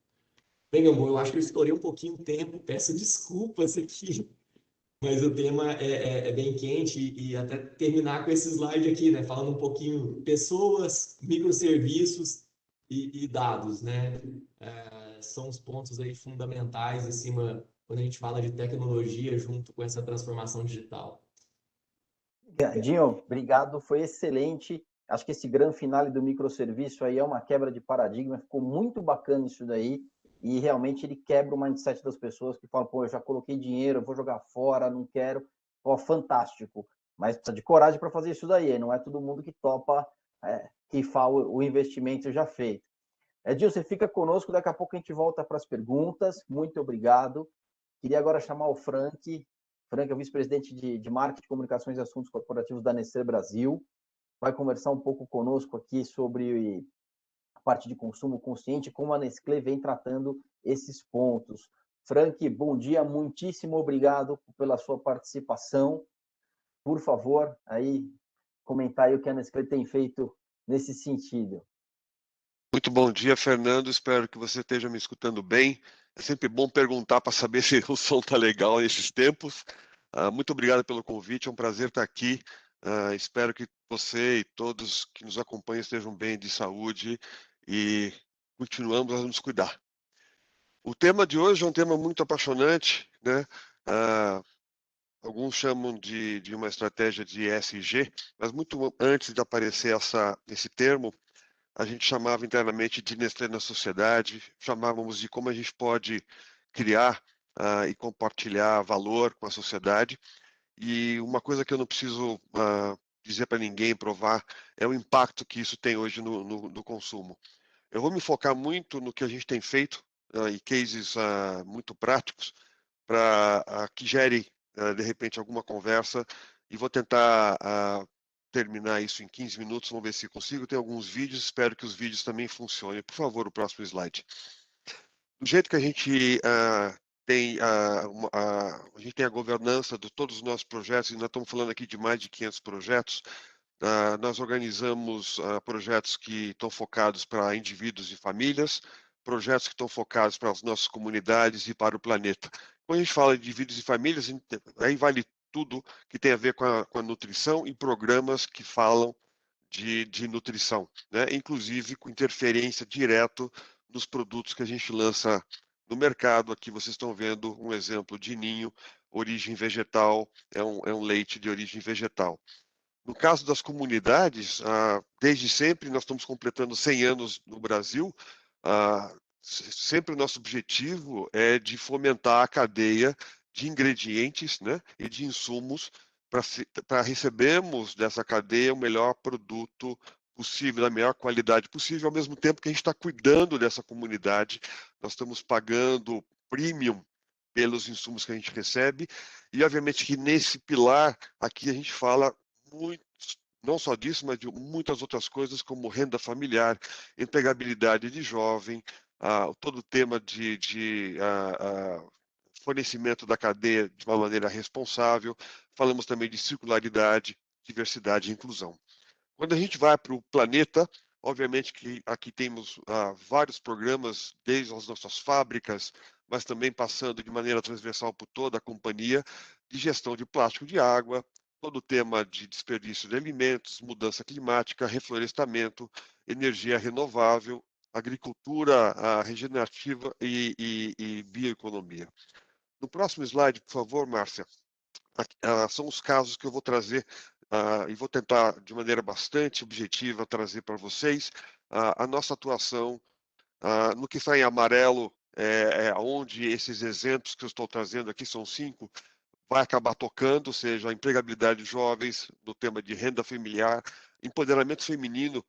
Bem, Gambo, eu acho que eu estourei um pouquinho o tempo, peço desculpas aqui, mas o tema é bem quente e até terminar com esse slide aqui, né? Falando um pouquinho pessoas, microserviços e dados, né? São os pontos aí fundamentais em cima quando a gente fala de tecnologia junto com essa transformação digital. Dinho, obrigado, foi excelente. Acho que esse grande finale do microserviço aí é uma quebra de paradigma, ficou muito bacana isso daí, e realmente ele quebra o mindset das pessoas que falam, pô, eu já coloquei dinheiro, eu vou jogar fora, não quero. Pô, fantástico. Mas precisa de coragem para fazer isso daí, não é todo mundo que topa rifar o investimento já feito. Dinho, você fica conosco, daqui a pouco a gente volta para as perguntas. Muito obrigado. Queria agora chamar o Frank. Frank é o vice-presidente de Marketing, Comunicações e Assuntos Corporativos da Nestlé Brasil. Vai conversar um pouco conosco aqui sobre a parte de consumo consciente, como a Nestlé vem tratando esses pontos. Frank, bom dia, muitíssimo obrigado pela sua participação. Por favor, aí comentar aí o que a Nestlé tem feito nesse sentido. Muito bom dia, Fernando. Espero que você esteja me escutando bem. É sempre bom perguntar para saber se o som está legal nesses tempos. Muito obrigado pelo convite, é um prazer estar aqui. Espero que você e todos que nos acompanham estejam bem de saúde e continuamos a nos cuidar. O tema de hoje é um tema muito apaixonante, né? Alguns chamam de uma estratégia de ESG, mas muito antes de aparecer esse termo, a gente chamava internamente de Nestlé na sociedade, chamávamos de como a gente pode criar e compartilhar valor com a sociedade. E uma coisa que eu não preciso dizer para ninguém, provar, é o impacto que isso tem hoje no consumo. Eu vou me focar muito no que a gente tem feito e cases muito práticos para que gere, de repente, alguma conversa e vou tentar terminar isso em 15 minutos, vamos ver se consigo. Tem alguns vídeos, espero que os vídeos também funcionem. Por favor, o próximo slide. Do jeito que a gente tem a gente tem a governança de todos os nossos projetos, e nós estamos falando aqui de mais de 500 projetos, nós organizamos projetos que estão focados para indivíduos e famílias, projetos que estão focados para as nossas comunidades e para o planeta. Quando a gente fala de indivíduos e famílias, aí vale tudo que tem a ver com a nutrição e programas que falam de nutrição, né? Inclusive com interferência direto nos produtos que a gente lança no mercado. Aqui vocês estão vendo um exemplo de ninho, origem vegetal, é um leite de origem vegetal. No caso das comunidades, desde sempre nós estamos completando 100 anos no Brasil, sempre o nosso objetivo é de fomentar a cadeia de ingredientes, né, e de insumos para recebermos dessa cadeia o melhor produto possível, da melhor qualidade possível, ao mesmo tempo que a gente está cuidando dessa comunidade, nós estamos pagando premium pelos insumos que a gente recebe, e obviamente que nesse pilar aqui a gente fala muito, não só disso, mas de muitas outras coisas, como renda familiar, empregabilidade de jovem, todo o tema de fornecimento da cadeia de uma maneira responsável. Falamos também de circularidade, diversidade e inclusão. Quando a gente vai para o planeta, Obviamente que aqui temos vários programas, desde as nossas fábricas, mas também passando de maneira transversal por toda a companhia, de gestão de plástico de água, todo o tema de desperdício de alimentos, mudança climática, reflorestamento, energia renovável, agricultura regenerativa e bioeconomia. No próximo slide, por favor, Márcia, são os casos que eu vou trazer e vou tentar, de maneira bastante objetiva, trazer para vocês a nossa atuação. No que está em amarelo, onde esses exemplos que eu estou trazendo aqui, são 5, vai acabar tocando, ou seja, a empregabilidade de jovens, no tema de renda familiar, empoderamento feminino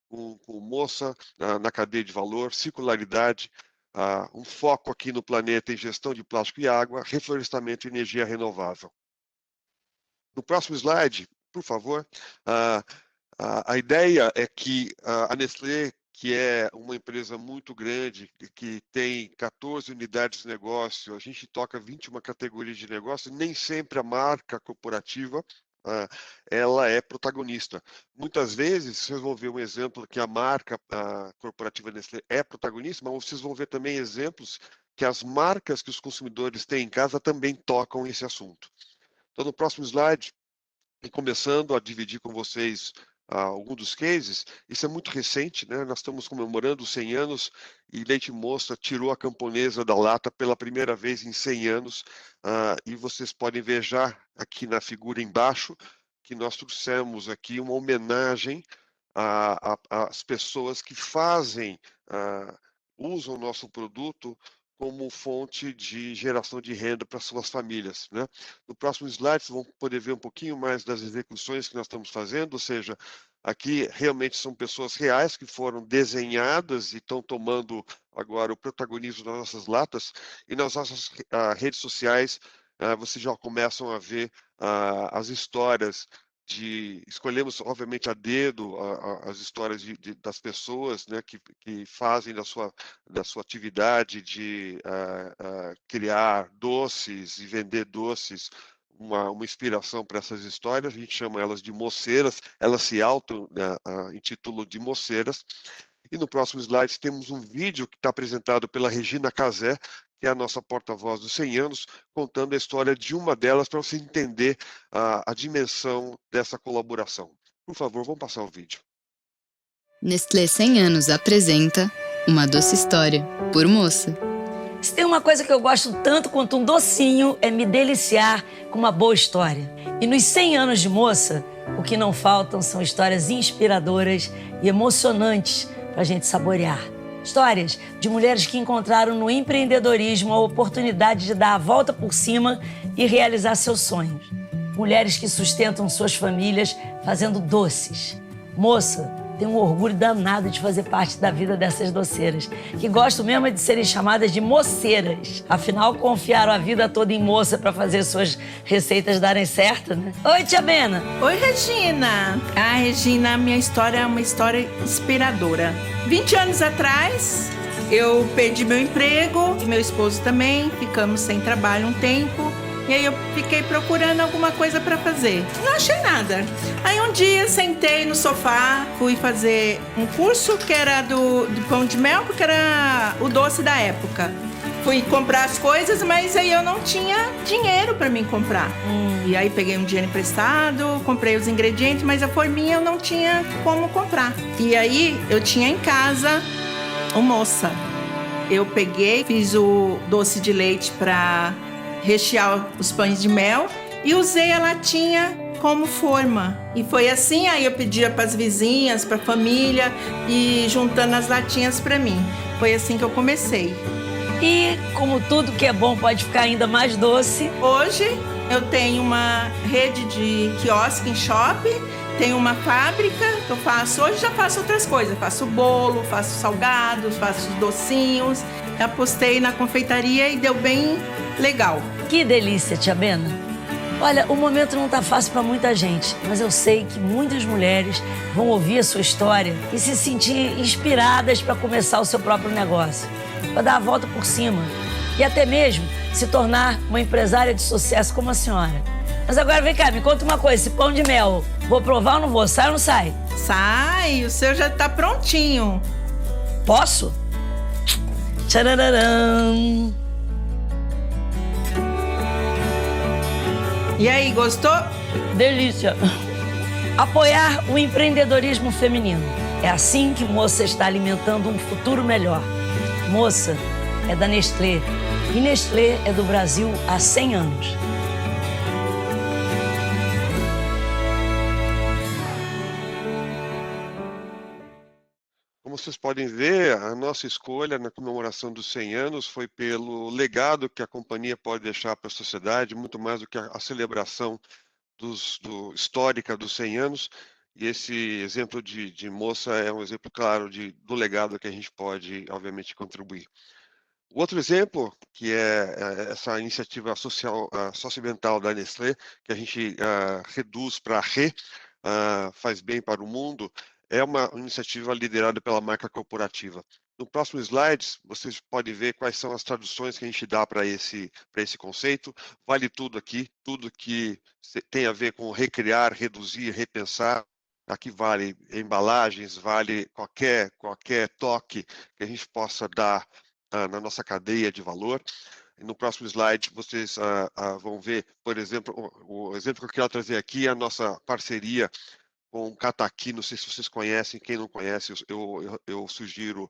com moça na cadeia de valor, circularidade, um foco aqui no planeta em gestão de plástico e água, reflorestamento e energia renovável. No próximo slide, por favor, a ideia é que a Nestlé, que é uma empresa muito grande, que tem 14 unidades de negócio, a gente toca 21 categorias de negócio, nem sempre a marca corporativa ela é protagonista. Muitas vezes, vocês vão ver um exemplo que a marca corporativa Nestlé é protagonista, mas vocês vão ver também exemplos que as marcas que os consumidores têm em casa também tocam esse assunto. Então, no próximo slide, e começando a dividir com vocês alguns dos cases, isso é muito recente, né? Nós estamos comemorando os 100 anos e Leite Moça tirou a camponesa da lata pela primeira vez em 100 anos, e vocês podem ver já aqui na figura embaixo que nós trouxemos aqui uma homenagem às pessoas que usam o nosso produto como fonte de geração de renda para suas famílias, né? No próximo slide, vocês vão poder ver um pouquinho mais das execuções que nós estamos fazendo, ou seja, aqui realmente são pessoas reais que foram desenhadas e estão tomando agora o protagonismo das nossas latas, e nas nossas redes sociais vocês já começam a ver as histórias escolhemos, obviamente, a dedo as histórias das pessoas, né, que fazem da sua atividade de criar doces e vender doces uma inspiração para essas histórias. A gente chama elas de moceiras, elas se intitulam de moceiras. E no próximo slide temos um vídeo que está apresentado pela Regina Casé, que é a nossa porta-voz dos 100 anos, contando a história de uma delas para você entender a dimensão dessa colaboração. Por favor, vamos passar o vídeo. Nestlé 100 anos apresenta Uma Doce História, por Moça. Se tem uma coisa que eu gosto tanto quanto um docinho, é me deliciar com uma boa história. E nos 100 anos de Moça, o que não faltam são histórias inspiradoras e emocionantes para a gente saborear. Histórias de mulheres que encontraram no empreendedorismo a oportunidade de dar a volta por cima e realizar seus sonhos. Mulheres que sustentam suas famílias fazendo doces. Moça tem um orgulho danado de fazer parte da vida dessas doceiras, que gostam mesmo de serem chamadas de moceiras. Afinal, confiaram a vida toda em moça para fazer suas receitas darem certo, né? Oi, tia Bena! Oi, Regina! Regina, minha história é uma história inspiradora. 20 anos atrás, eu perdi meu emprego, meu esposo também, ficamos sem trabalho um tempo. E aí eu fiquei procurando alguma coisa para fazer. Não achei nada. Aí um dia sentei no sofá, fui fazer um curso que era do pão de mel, porque era o doce da época. Fui comprar as coisas, mas aí eu não tinha dinheiro para mim comprar. E aí peguei um dinheiro emprestado, comprei os ingredientes, mas a forminha eu não tinha como comprar. E aí eu tinha em casa o Moça. Eu peguei, fiz o doce de leite para rechear os pães de mel e usei a latinha como forma. E foi assim, aí eu pedia para as vizinhas, para a família e juntando as latinhas para mim. Foi assim que eu comecei. E como tudo que é bom pode ficar ainda mais doce. Hoje eu tenho uma rede de quiosque em shopping, tenho uma fábrica que eu faço. Hoje já faço outras coisas, faço bolo, faço salgados, faço docinhos. Apostei na confeitaria e deu bem legal. Que delícia, tia Bena. Olha, o momento não tá fácil para muita gente, mas eu sei que muitas mulheres vão ouvir a sua história e se sentir inspiradas para começar o seu próprio negócio, para dar a volta por cima e até mesmo se tornar uma empresária de sucesso como a senhora. Mas agora vem cá, me conta uma coisa, esse pão de mel, vou provar ou não vou? Sai ou não sai? Sai, o seu já tá prontinho. Posso? Tchararam! E aí, gostou? Delícia! Apoiar o empreendedorismo feminino. É assim que Moça está alimentando um futuro melhor. Moça é da Nestlé e Nestlé é do Brasil há 100 anos. Como vocês podem ver, a nossa escolha na comemoração dos 100 anos foi pelo legado que a companhia pode deixar para a sociedade, muito mais do que a celebração histórica dos 100 anos. E esse exemplo de Moça é um exemplo claro do legado que a gente pode, obviamente, contribuir. O outro exemplo, que é essa iniciativa socioambiental da Nestlé, que a gente reduz para faz bem para o mundo, é uma iniciativa liderada pela marca corporativa. No próximo slide, vocês podem ver quais são as traduções que a gente dá para esse conceito. Vale tudo aqui, tudo que tem a ver com recriar, reduzir, repensar. Aqui vale embalagens, vale qualquer toque que a gente possa dar na nossa cadeia de valor. E no próximo slide, vocês vão ver, por exemplo, o exemplo que eu quero trazer aqui é a nossa parceria com o Kataki. Não sei se vocês conhecem. Quem não conhece, eu sugiro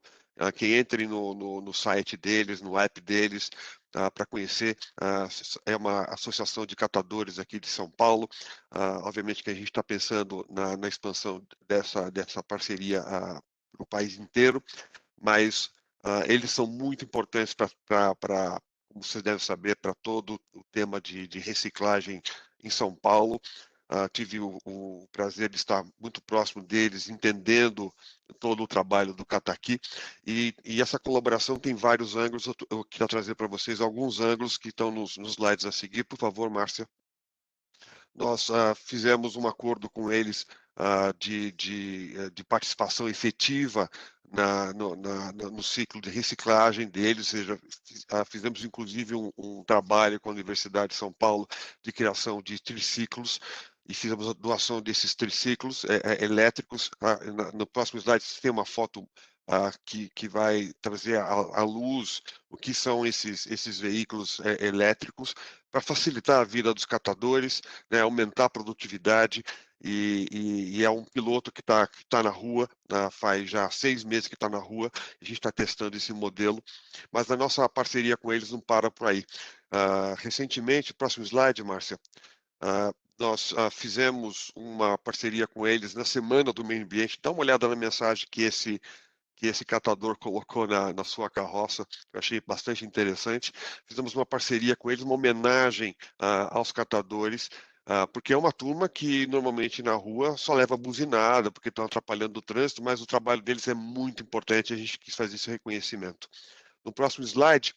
que entrem no site deles, no app deles, para conhecer. É uma associação de catadores aqui de São Paulo. Obviamente que a gente está pensando na expansão dessa parceria para o país inteiro, mas eles são muito importantes para, como vocês devem saber, para todo o tema de reciclagem em São Paulo. Tive o prazer de estar muito próximo deles, entendendo todo o trabalho do Kataki, e essa colaboração tem vários ângulos. Eu queria trazer para vocês alguns ângulos que estão nos slides a seguir. Por favor, Márcia. Nós fizemos um acordo com eles de participação efetiva no ciclo de reciclagem deles, ou seja, fizemos inclusive um trabalho com a Universidade de São Paulo de criação de triciclos, e fizemos a doação desses triciclos elétricos. No próximo slide tem uma foto que vai trazer à luz o que são esses veículos elétricos, para facilitar a vida dos catadores, né, aumentar a produtividade. E é um piloto que tá na rua, faz já 6 meses que está na rua. A gente está testando esse modelo, mas a nossa parceria com eles não para por aí. Recentemente, próximo slide, Márcia, nós fizemos uma parceria com eles na Semana do Meio Ambiente. Dá uma olhada na mensagem que esse catador colocou na sua carroça, eu achei bastante interessante. Fizemos uma parceria com eles, uma homenagem aos catadores, porque é uma turma que normalmente na rua só leva buzinada, porque estão atrapalhando o trânsito, mas o trabalho deles é muito importante, a gente quis fazer esse reconhecimento. No próximo slide,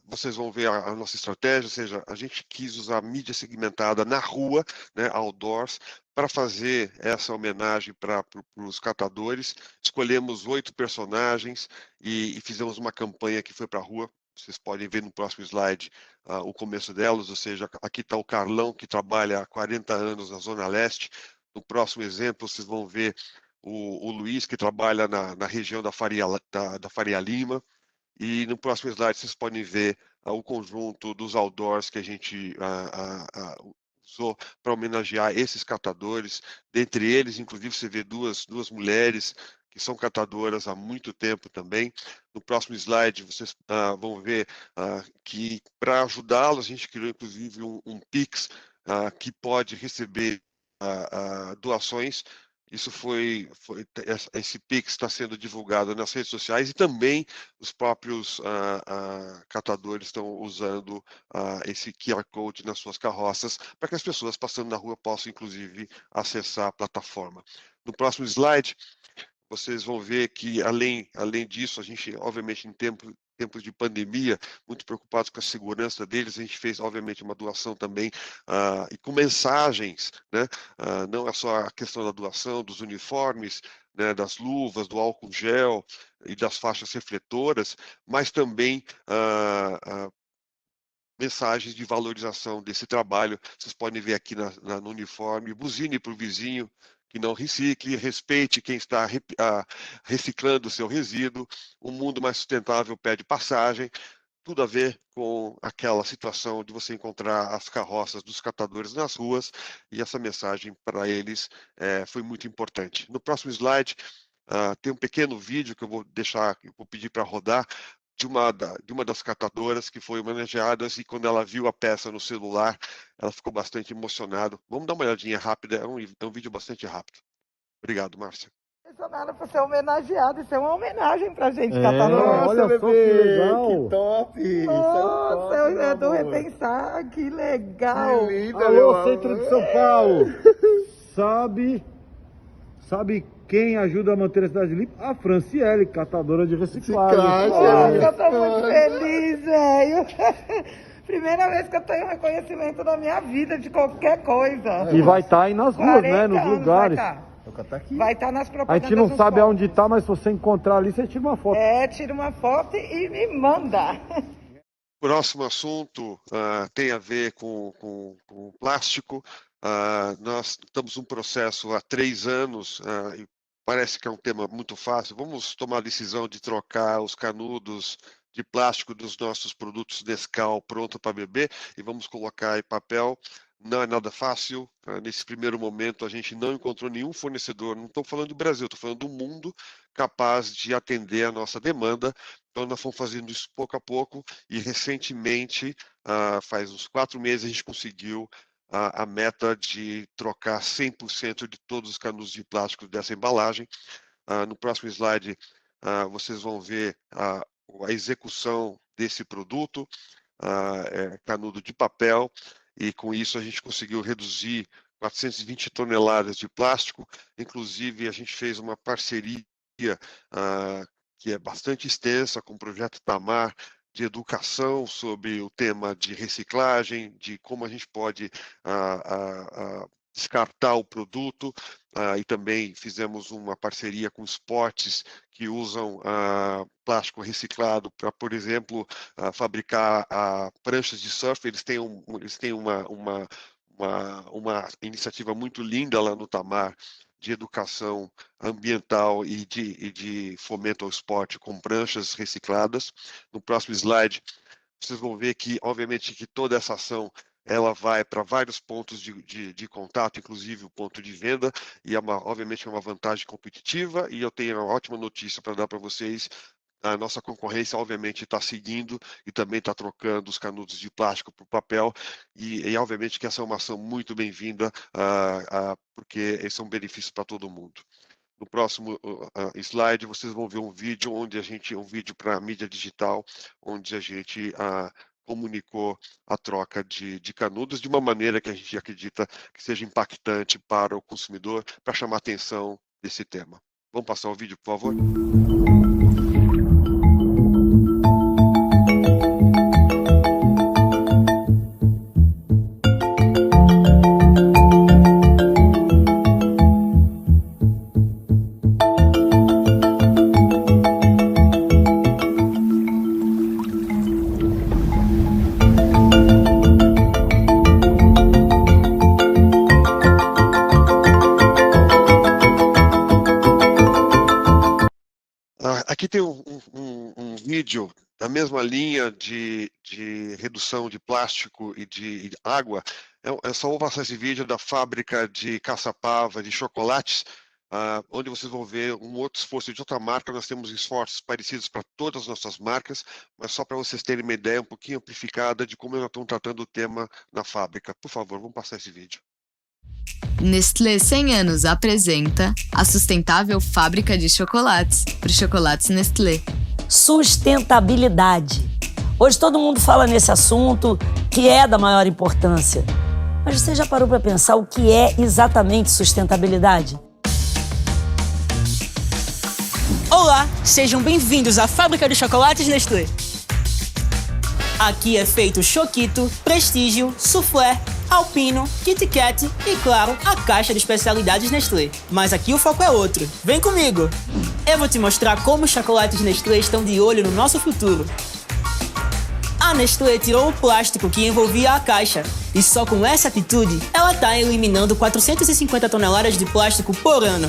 vocês vão ver a nossa estratégia, ou seja, a gente quis usar mídia segmentada na rua, né, outdoors, para fazer essa homenagem para os catadores. Escolhemos 8 personagens e fizemos uma campanha que foi para a rua. Vocês podem ver no próximo slide o começo delas, ou seja, aqui está o Carlão, que trabalha há 40 anos na Zona Leste. No próximo exemplo, vocês vão ver o Luiz, que trabalha na região da Faria Lima. E no próximo slide vocês podem ver o conjunto dos outdoors que a gente usou para homenagear esses catadores. Dentre eles, inclusive, você vê duas mulheres que são catadoras há muito tempo também. No próximo slide vocês vão ver que, para ajudá-los, a gente criou inclusive um Pix que pode receber doações. Isso esse Pix está sendo divulgado nas redes sociais, e também os próprios catadores estão usando esse QR Code nas suas carroças, para que as pessoas passando na rua possam, inclusive, acessar a plataforma. No próximo slide, vocês vão ver que, além disso, a gente, obviamente, em tempos de pandemia, muito preocupados com a segurança deles, a gente fez, obviamente, uma doação também, e com mensagens, né? Não é só a questão da doação dos uniformes, né, das luvas, do álcool gel e das faixas refletoras, mas também mensagens de valorização desse trabalho. Vocês podem ver aqui no uniforme: buzine para o vizinho que não recicle, respeite quem está reciclando o seu resíduo, um mundo mais sustentável pede passagem. Tudo a ver com aquela situação de você encontrar as carroças dos catadores nas ruas, e essa mensagem para eles foi muito importante. No próximo slide, tem um pequeno vídeo que eu vou pedir para rodar, de uma das catadoras que foi homenageada, e quando ela viu a peça no celular, ela ficou bastante emocionada. Vamos dar uma olhadinha rápida, é um vídeo bastante rápido. Obrigado, Márcia. Impressionada por ser homenageado, isso é uma homenagem pra gente, catadora. Olha só que legal. Que top! Nossa, é do Repensar, que legal! Que linda, alô, Centro de São Paulo! Sabe quem ajuda a manter a cidade limpa? A Franciele, catadora de reciclagem. Nossa, eu tô muito feliz, velho! Primeira vez que eu tenho reconhecimento da minha vida, de qualquer coisa. E vai estar aí nas ruas, né? Nos lugares. Vai estar nas propagandas. A gente não sabe aonde tá, mas se você encontrar ali, você tira uma foto. Tira uma foto e me manda. O próximo assunto tem a ver com plástico. Nós estamos num processo há 3 anos, e parece que é um tema muito fácil. Vamos tomar a decisão de trocar os canudos de plástico dos nossos produtos Nescau pronto para beber e vamos colocar em papel. Não é nada fácil. Nesse primeiro momento, a gente não encontrou nenhum fornecedor, não estou falando do Brasil, estou falando do mundo, capaz de atender a nossa demanda. Então, nós fomos fazendo isso pouco a pouco e, recentemente, faz uns 4 meses, a gente conseguiu a meta de trocar 100% de todos os canudos de plástico dessa embalagem. No próximo slide, vocês vão ver a execução desse produto, canudo de papel. E com isso a gente conseguiu reduzir 420 toneladas de plástico. Inclusive, a gente fez uma parceria que é bastante extensa com o Projeto Tamar, de educação sobre o tema de reciclagem, de como a gente pode descartar o produto, e também fizemos uma parceria com esportes que usam plástico reciclado para, por exemplo, fabricar pranchas de surf. Eles têm uma iniciativa muito linda lá no Tamar, de educação ambiental e de fomento ao esporte com pranchas recicladas. No próximo slide, vocês vão ver que, obviamente, que toda essa ação ela vai para vários pontos de contato, inclusive o ponto de venda, e obviamente é uma vantagem competitiva. E eu tenho uma ótima notícia para dar para vocês: a nossa concorrência, obviamente, está seguindo e também está trocando os canudos de plástico por papel, e obviamente que essa é uma ação muito bem-vinda, porque esse é um benefício para todo mundo. No próximo slide, vocês vão ver um vídeo para a mídia digital, onde a gente comunicou a troca de canudos de uma maneira que a gente acredita que seja impactante para o consumidor, para chamar a atenção desse tema. Vamos passar o vídeo, por favor? Aqui tem um vídeo da mesma linha de redução de plástico e de água. Eu só vou passar esse vídeo da fábrica de Caçapava de chocolates, onde vocês vão ver um outro esforço de outra marca. Nós temos esforços parecidos para todas as nossas marcas, mas só para vocês terem uma ideia um pouquinho amplificada de como nós estamos tratando o tema na fábrica. Por favor, vamos passar esse vídeo. Nestlé 100 anos apresenta a sustentável fábrica de chocolates para os chocolates Nestlé. Sustentabilidade. Hoje todo mundo fala nesse assunto, que é da maior importância. Mas você já parou para pensar o que é exatamente sustentabilidade? Olá, sejam bem-vindos à fábrica de chocolates Nestlé. Aqui é feito Choquito, Prestígio, Soufflé, Alpino, Kit Kat e, claro, a caixa de especialidades Nestlé. Mas aqui o foco é outro. Vem comigo! Eu vou te mostrar como os chocolates Nestlé estão de olho no nosso futuro. A Nestlé tirou o plástico que envolvia a caixa e só com essa atitude ela está eliminando 450 toneladas de plástico por ano.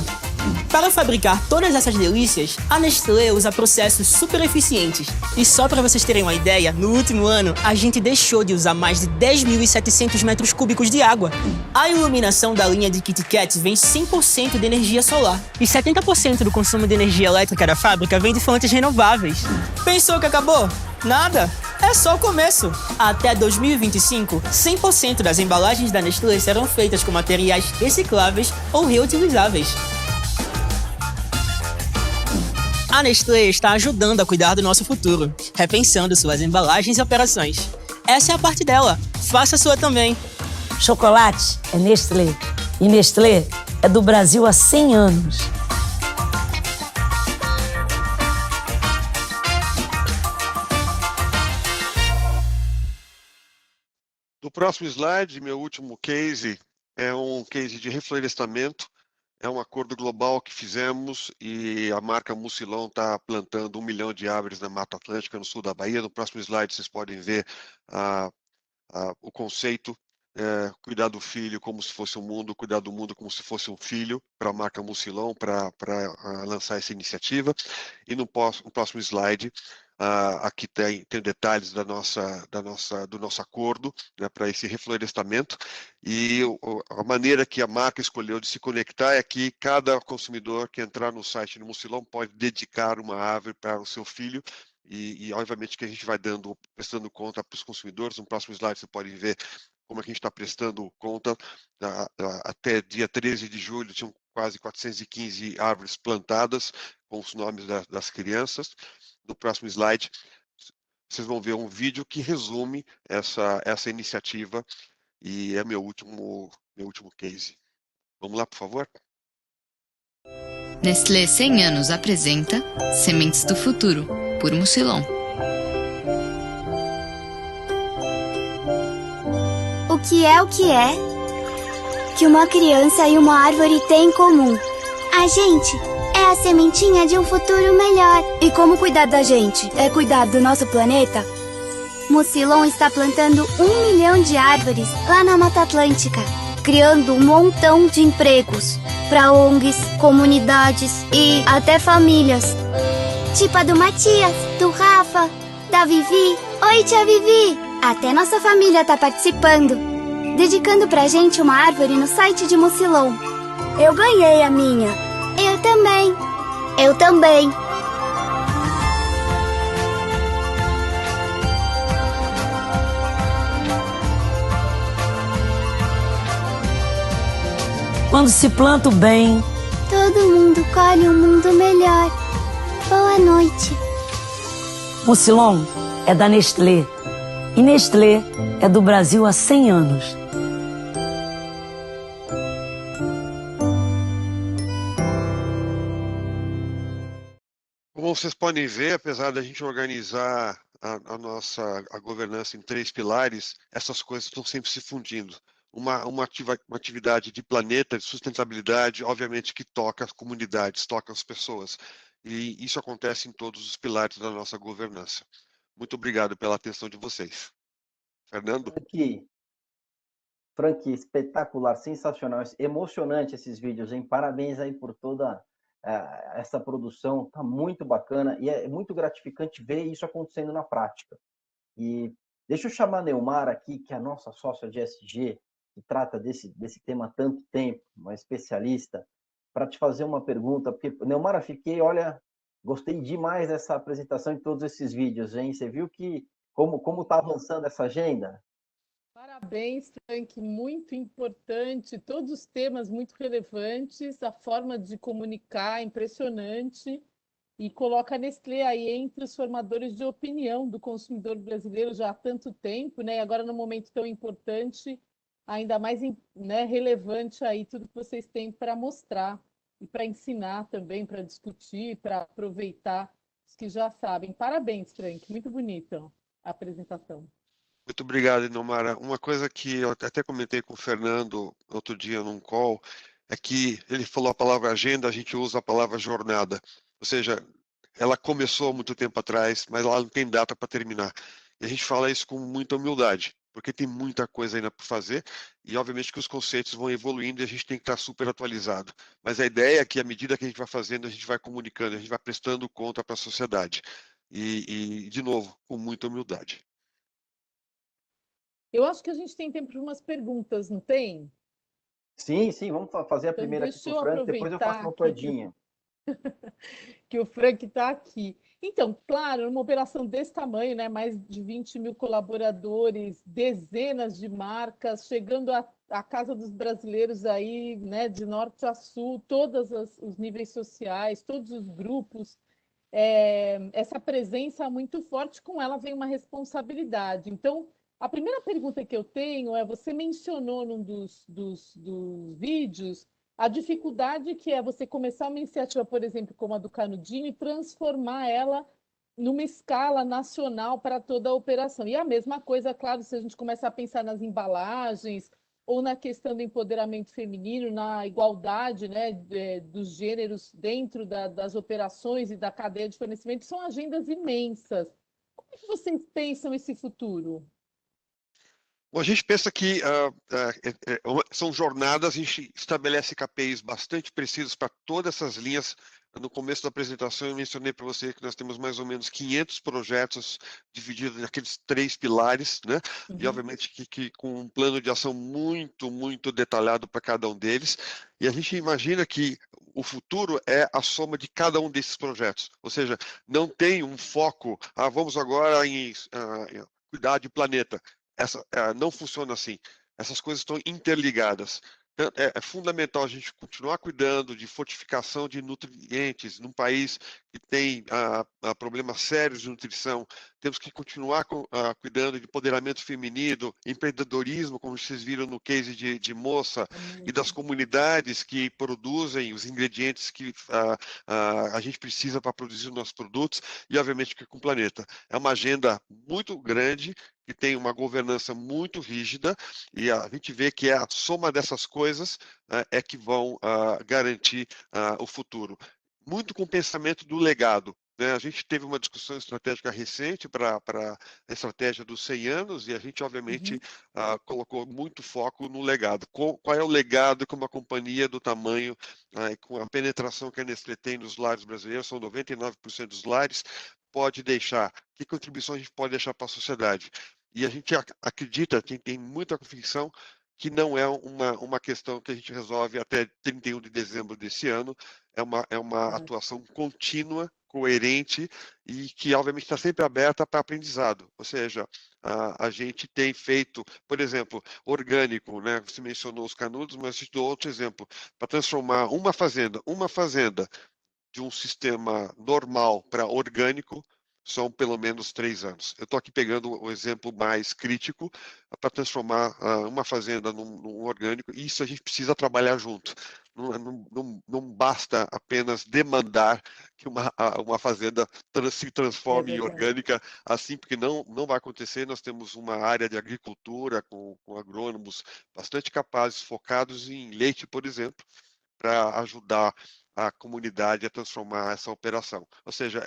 Para fabricar todas essas delícias, a Nestlé usa processos super eficientes. E só para vocês terem uma ideia, no último ano a gente deixou de usar mais de 10.700 metros cúbicos de água. A iluminação da linha de Kit Kat vem 100% de energia solar. E 70% do consumo de energia elétrica da fábrica vem de fontes renováveis. Pensou que acabou? Nada! É só o começo! Até 2025, 100% das embalagens da Nestlé serão feitas com materiais recicláveis ou reutilizáveis. A Nestlé está ajudando a cuidar do nosso futuro, repensando suas embalagens e operações. Essa é a parte dela. Faça a sua também. Chocolate é Nestlé. E Nestlé é do Brasil há 100 anos. No próximo slide, meu último case é um case de reflorestamento. É um acordo global que fizemos e a marca Mucilon está plantando 1 milhão de árvores na Mata Atlântica, no sul da Bahia. No próximo slide vocês podem ver o conceito, cuidar do filho como se fosse um mundo, cuidar do mundo como se fosse um filho, para a marca Mucilon, para lançar essa iniciativa. E no próximo slide, aqui tem detalhes do nosso acordo, né, para esse reflorestamento, e a maneira que a marca escolheu de se conectar é que cada consumidor que entrar no site do Mucilon pode dedicar uma árvore para o seu filho, e obviamente que a gente vai prestando conta para os consumidores. No próximo slide você pode ver como é que a gente está prestando conta. Até dia 13 de julho tinham quase 415 árvores plantadas com os nomes das crianças. No próximo slide, vocês vão ver um vídeo que resume essa iniciativa e é meu último case. Vamos lá, por favor? Nestlé 100 anos apresenta Sementes do Futuro, por Mucilon. O que é que uma criança e uma árvore têm em comum? A gente é a sementinha de um futuro melhor. E como cuidar da gente é cuidar do nosso planeta? Mucilon está plantando 1 milhão de árvores lá na Mata Atlântica, criando um montão de empregos para ONGs, comunidades e até famílias. Tipo a do Matias, do Rafa, da Vivi. Oi, tia Vivi! Até nossa família tá participando, dedicando pra gente uma árvore no site de Mucilon. Eu ganhei a minha. Eu também. Eu também. Quando se planta o bem, todo mundo colhe um mundo melhor. Boa noite. Mucilon é da Nestlé. E Nestlé é do Brasil há 100 anos. Como vocês podem ver, apesar da gente organizar a governança em 3 pilares, essas coisas estão sempre se fundindo. Uma atividade de planeta, de sustentabilidade, obviamente que toca as comunidades, toca as pessoas. E isso acontece em todos os pilares da nossa governança. Muito obrigado pela atenção de vocês. Fernando? Frank, espetacular, sensacional, emocionante esses vídeos, hein? Parabéns aí por toda essa produção, tá muito bacana e é muito gratificante ver isso acontecendo na prática. E deixa eu chamar a Neumara aqui, que é a nossa sócia de ESG, que trata desse tema há tanto tempo, uma especialista, para te fazer uma pergunta, porque, Neumara, gostei demais dessa apresentação e todos esses vídeos, hein? Você viu como está avançando essa agenda? Parabéns, Frank, muito importante, todos os temas muito relevantes, a forma de comunicar é impressionante e coloca a Nestlé aí entre os formadores de opinião do consumidor brasileiro já há tanto tempo, né? E agora num momento tão importante, ainda mais, né, relevante aí tudo que vocês têm para mostrar e para ensinar também, para discutir, para aproveitar os que já sabem. Parabéns, Frank, muito bonita a apresentação. Muito obrigado, Inomara. Uma coisa que eu até comentei com o Fernando outro dia num call, é que ele falou a palavra agenda, a gente usa a palavra jornada. Ou seja, ela começou há muito tempo atrás, mas ela não tem data para terminar. E a gente fala isso com muita humildade, porque tem muita coisa ainda por fazer, e obviamente que os conceitos vão evoluindo e a gente tem que estar super atualizado. Mas a ideia é que, à medida que a gente vai fazendo, a gente vai comunicando, a gente vai prestando conta para a sociedade. De novo, com muita humildade. Eu acho que a gente tem tempo para umas perguntas, não tem? Sim, vamos fazer a Então, primeira aqui deixa para o eu Frank, depois eu faço uma aproveitar todinha. que o Frank está aqui. Então, claro, numa operação desse tamanho, né, mais de 20 mil colaboradores, dezenas de marcas, chegando à casa dos brasileiros aí, né, de norte a sul, todos os níveis sociais, todos os grupos, essa presença muito forte, com ela vem uma responsabilidade. Então, a primeira pergunta que eu tenho é, você mencionou num dos vídeos a dificuldade que é você começar uma iniciativa, por exemplo, como a do Canudinho, e transformar ela numa escala nacional para toda a operação. E a mesma coisa, claro, se a gente começar a pensar nas embalagens ou na questão do empoderamento feminino, na igualdade, né, dos gêneros dentro das operações e da cadeia de fornecimento, são agendas imensas. Como é que vocês pensam esse futuro? Bom, a gente pensa que são jornadas, a gente estabelece KPIs bastante precisos para todas essas linhas. No começo da apresentação, eu mencionei para você que nós temos mais ou menos 500 projetos divididos naqueles 3 pilares, né? E, obviamente, que com um plano de ação muito, muito detalhado para cada um deles. E a gente imagina que o futuro é a soma de cada um desses projetos. Ou seja, não tem um foco, vamos agora em cuidar de planeta. Não funciona assim. Essas coisas estão interligadas. É fundamental a gente continuar cuidando de fortificação de nutrientes num país que tem problemas sérios de nutrição. Temos que continuar cuidando de empoderamento feminino, empreendedorismo, como vocês viram no case de Moça, e das comunidades que produzem os ingredientes que a gente precisa para produzir os nossos produtos, e obviamente que com o planeta. É uma agenda muito grande, que tem uma governança muito rígida, e a gente vê que a soma dessas coisas é que vão garantir o futuro. Muito com o pensamento do legado. A gente teve uma discussão estratégica recente para a estratégia dos 100 anos, e a gente, obviamente, colocou muito foco no legado. Qual é o legado que uma companhia do tamanho, com a penetração que a Nestlé tem nos lares brasileiros, são 99% dos lares, pode deixar? Que contribuição a gente pode deixar para a sociedade? E a gente acredita, tem muita convicção, que não é uma questão que a gente resolve até 31 de dezembro desse ano, é uma atuação contínua, coerente, e que, obviamente, está sempre aberta para aprendizado. Ou seja, a gente tem feito, por exemplo, orgânico, né? Você mencionou os canudos, mas eu te dou outro exemplo, para transformar uma fazenda de um sistema normal para orgânico, são pelo menos 3 anos. Eu estou aqui pegando o exemplo mais crítico para transformar uma fazenda num orgânico, e isso a gente precisa trabalhar junto. Não basta apenas demandar que uma fazenda se transforme em orgânica assim, porque não vai acontecer. Nós temos uma área de agricultura com agrônomos bastante capazes, focados em leite, por exemplo, para ajudar a comunidade a transformar essa operação. Ou seja,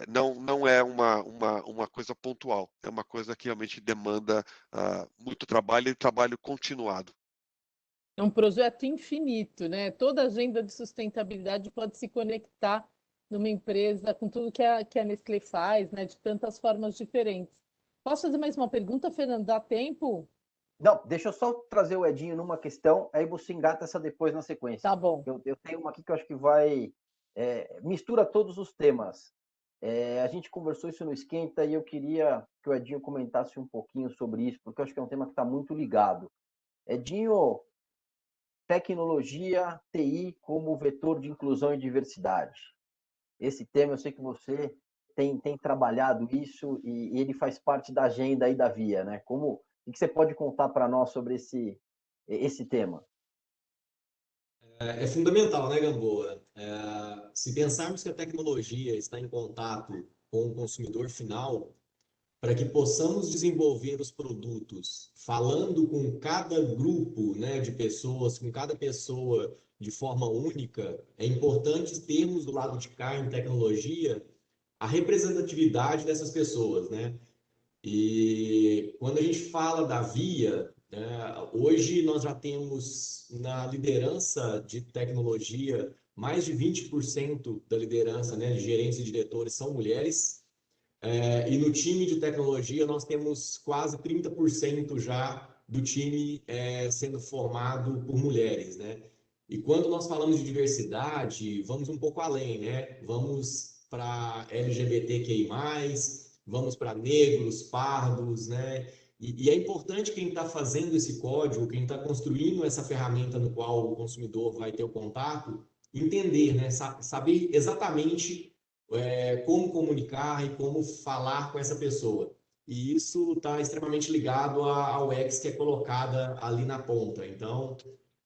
não é uma coisa pontual, é uma coisa que realmente demanda muito trabalho e trabalho continuado. É um projeto infinito, né? Toda agenda de sustentabilidade pode se conectar numa empresa com tudo que a Nestlé faz, né? De tantas formas diferentes. Posso fazer mais uma pergunta, Fernando? Dá tempo? Não, deixa eu só trazer o Edinho numa questão, aí você engata essa depois na sequência. Tá bom. Eu tenho uma aqui que eu acho que mistura todos os temas. A gente conversou isso no Esquenta e eu queria que o Edinho comentasse um pouquinho sobre isso, porque eu acho que é um tema que está muito ligado. Edinho, tecnologia, TI como vetor de inclusão e diversidade. Esse tema, eu sei que você tem trabalhado isso e ele faz parte da agenda aí da Via, né? O que você pode contar para nós sobre esse tema? É fundamental, né, Gamboa? Se pensarmos que a tecnologia está em contato com o consumidor final, para que possamos desenvolver os produtos falando com cada grupo, né, de pessoas, com cada pessoa de forma única, é importante termos do lado de cá, em tecnologia, a representatividade dessas pessoas, né? E quando a gente fala da Via, hoje nós já temos na liderança de tecnologia, mais de 20% da liderança, né, de gerentes e diretores são mulheres. E no time de tecnologia nós temos quase 30% já do time sendo formado por mulheres, né? E quando nós falamos de diversidade, vamos um pouco além, né? Vamos para LGBTQI+, vamos para negros, pardos, né? E é importante quem está fazendo esse código, quem está construindo essa ferramenta no qual o consumidor vai ter o contato, entender, né? Saber exatamente como comunicar e como falar com essa pessoa. E isso está extremamente ligado à UX que é colocada ali na ponta. Então,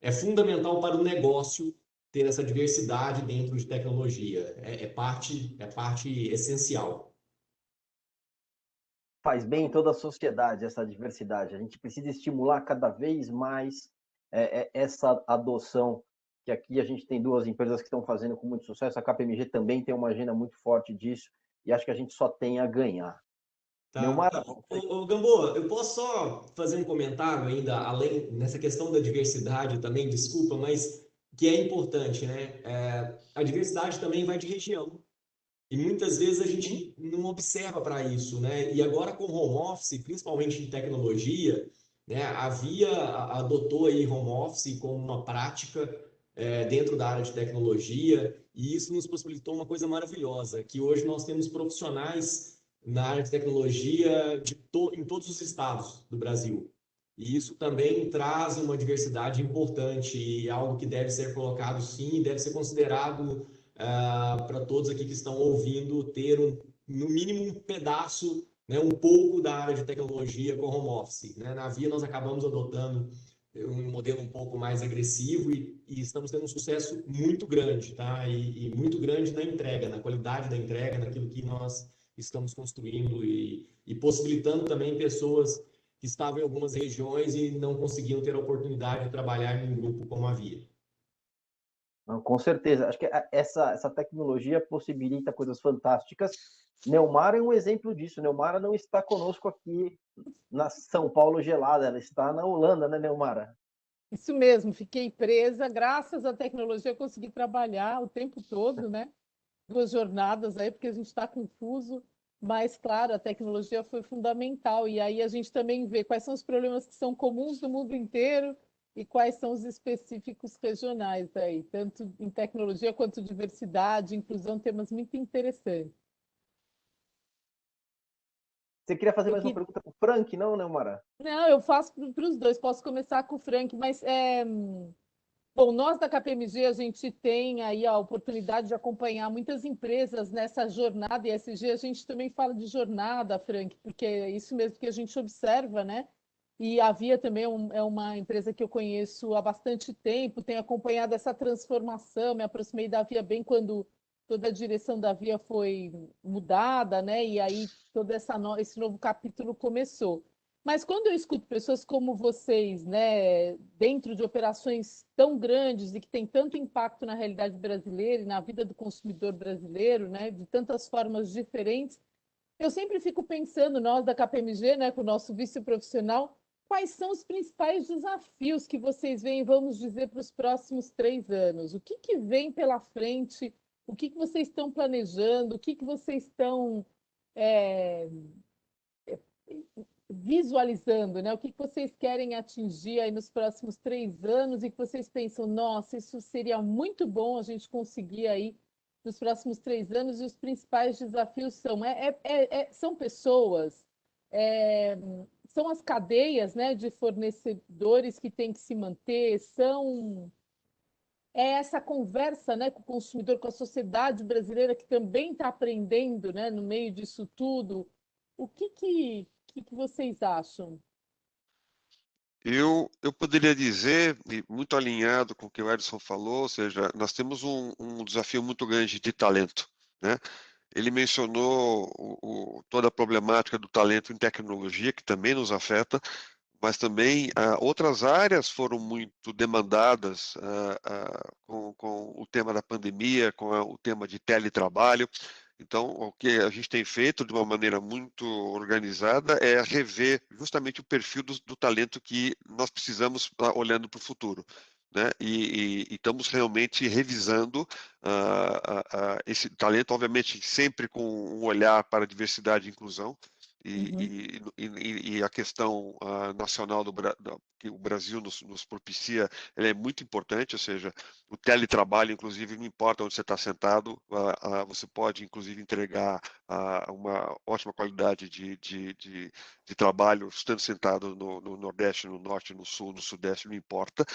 é fundamental para o negócio ter essa diversidade dentro de tecnologia. É parte essencial. Faz bem em toda a sociedade essa diversidade. A gente precisa estimular cada vez mais essa adoção, que aqui a gente tem duas empresas que estão fazendo com muito sucesso. A KPMG também tem uma agenda muito forte disso, e acho que a gente só tem a ganhar. Tá. Ô, Gamboa, eu posso só fazer um comentário ainda, além nessa questão da diversidade também, desculpa, mas que é importante, né? A diversidade também vai de região. E muitas vezes a gente não observa para isso, né? E agora com home office, principalmente em tecnologia, né? A Via adotou aí home office como uma prática dentro da área de tecnologia, e isso nos possibilitou uma coisa maravilhosa, que hoje nós temos profissionais na área de tecnologia em todos os estados do Brasil. E isso também traz uma diversidade importante e algo que deve ser colocado sim, deve ser considerado para todos aqui que estão ouvindo, ter no mínimo um pedaço, né, um pouco da área de tecnologia com home office. Né? Na Via nós acabamos adotando um modelo um pouco mais agressivo e estamos tendo um sucesso muito grande, tá? E muito grande na entrega, na qualidade da entrega, naquilo que nós estamos construindo e possibilitando também pessoas que estavam em algumas regiões e não conseguiam ter a oportunidade de trabalhar em um grupo como a Via. Não, com certeza. Acho que essa tecnologia possibilita coisas fantásticas. Neumara é um exemplo disso. Neumara não está conosco aqui na São Paulo gelada, ela está na Holanda, né, Neumara? Isso mesmo, fiquei presa. Graças à tecnologia, eu consegui trabalhar o tempo todo, né? 2 jornadas aí, porque a gente está confuso. Mas, claro, a tecnologia foi fundamental. E aí a gente também vê quais são os problemas que são comuns no mundo inteiro e quais são os específicos regionais aí, tanto em tecnologia quanto diversidade, inclusão, temas muito interessantes. Você queria fazer mais uma pergunta para o Frank, não, Neumara? Não, eu faço para os dois, posso começar com o Frank, mas bom, nós da KPMG, a gente tem aí a oportunidade de acompanhar muitas empresas nessa jornada ESG. A gente também fala de jornada, Frank, porque é isso mesmo que a gente observa, né? E a Via também é uma empresa que eu conheço há bastante tempo, tenho acompanhado essa transformação, me aproximei da Via bem quando toda a direção da Via foi mudada, né? E aí todo esse novo capítulo começou. Mas quando eu escuto pessoas como vocês, né, dentro de operações tão grandes e que têm tanto impacto na realidade brasileira e na vida do consumidor brasileiro, né, de tantas formas diferentes, eu sempre fico pensando, nós da KPMG, né, com o nosso vice-profissional, quais são os principais desafios que vocês veem, vamos dizer, para os próximos 3 anos? O que vem pela frente? O que vocês estão planejando? O que vocês estão visualizando, né? O que vocês querem atingir aí nos próximos 3 anos e que vocês pensam, nossa, isso seria muito bom a gente conseguir aí nos próximos 3 anos, e os principais desafios são pessoas, são as cadeias, né, de fornecedores que têm que se manter, é essa conversa, né, com o consumidor, com a sociedade brasileira que também está aprendendo, né, no meio disso tudo. O que vocês acham? Eu poderia dizer, e muito alinhado com o que o Edson falou, ou seja, nós temos um desafio muito grande de talento, né? Ele mencionou toda a problemática do talento em tecnologia, que também nos afeta, mas também outras áreas foram muito demandadas com o tema da pandemia, com o tema de teletrabalho. Então, o que a gente tem feito de uma maneira muito organizada é rever justamente o perfil do talento que nós precisamos olhando para o futuro. Né? E estamos realmente revisando esse talento, obviamente sempre com um olhar para a diversidade e inclusão, e a questão nacional que o Brasil nos propicia, ela é muito importante, ou seja, o teletrabalho, inclusive, não importa onde você está sentado, você pode, inclusive, entregar uma ótima qualidade de trabalho estando sentado no Nordeste, no Norte, no Sul, no Sudeste, não importa.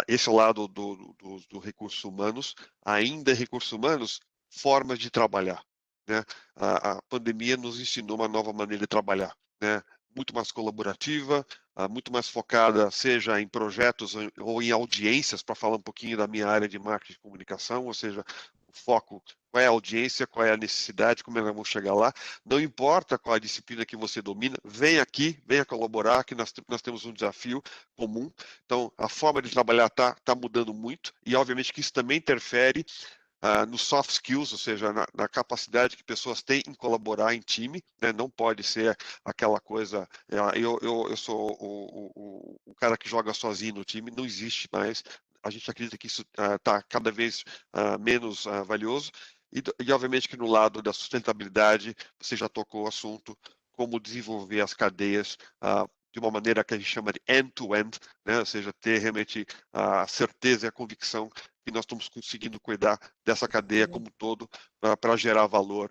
Esse é o lado do recursos humanos. Ainda recursos humanos, formas de trabalhar. Né? A pandemia nos ensinou uma nova maneira de trabalhar, né? Muito mais colaborativa, muito mais focada, seja em projetos ou em audiências, para falar um pouquinho da minha área de marketing e comunicação, ou seja, o foco, qual é a audiência, qual é a necessidade, como nós vamos chegar lá. Não importa qual a disciplina que você domina, vem aqui, venha colaborar, que nós temos um desafio comum. Então, a forma de trabalhar tá mudando muito, e obviamente que isso também interfere nos soft skills, ou seja, na capacidade que pessoas têm em colaborar em time, né? Não pode ser aquela coisa, eu sou o cara que joga sozinho no time, não existe mais. A gente acredita que isso está cada vez menos valioso, e obviamente que no lado da sustentabilidade, você já tocou o assunto, como desenvolver as cadeias de uma maneira que a gente chama de end-to-end, né? Ou seja, ter realmente a certeza e a convicção que nós estamos conseguindo cuidar dessa cadeia como um todo para gerar valor,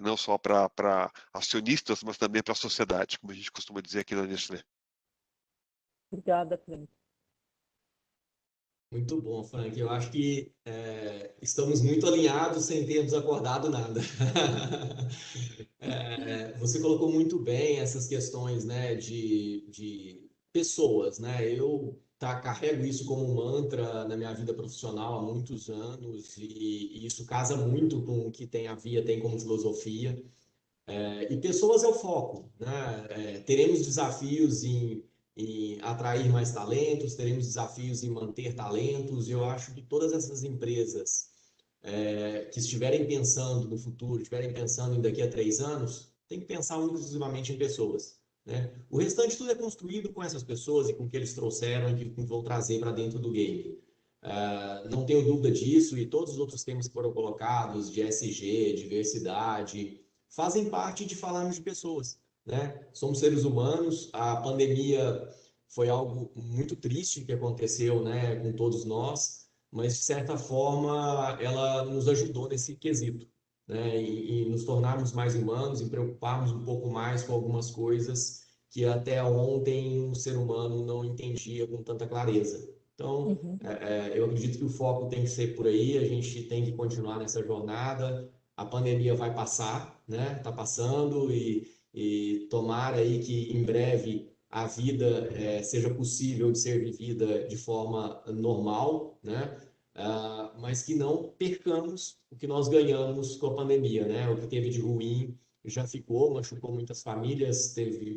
não só para acionistas, mas também para a sociedade, como a gente costuma dizer aqui na Nestlé. Obrigada, Frank. Muito bom, Frank. Eu acho que estamos muito alinhados sem termos acordado nada. Você colocou muito bem essas questões, né, de pessoas, né? Eu carrego isso como um mantra na minha vida profissional há muitos anos, e isso casa muito com o que a Via tem como filosofia. E pessoas é o foco, né? Teremos desafios em atrair mais talentos, teremos desafios em manter talentos, e eu acho que todas essas empresas que estiverem pensando no futuro, estiverem pensando em daqui a 3 anos, tem que pensar exclusivamente em pessoas. Né? O restante tudo é construído com essas pessoas e com o que eles trouxeram e que vão trazer para dentro do game. Não tenho dúvida disso, e todos os outros temas que foram colocados, de ESG, diversidade, fazem parte de falarmos de pessoas. Né? Somos seres humanos, a pandemia foi algo muito triste que aconteceu, né, com todos nós, mas de certa forma ela nos ajudou nesse quesito. Né, e nos tornarmos mais humanos, e preocuparmos um pouco mais com algumas coisas que até ontem o ser humano não entendia com tanta clareza. Então, eu acredito que o foco tem que ser por aí, a gente tem que continuar nessa jornada, a pandemia vai passar, né? Está passando, e tomara aí que em breve a vida seja possível de ser vivida de forma normal, né? Mas que não percamos o que nós ganhamos com a pandemia, né? O que teve de ruim já ficou, machucou muitas famílias,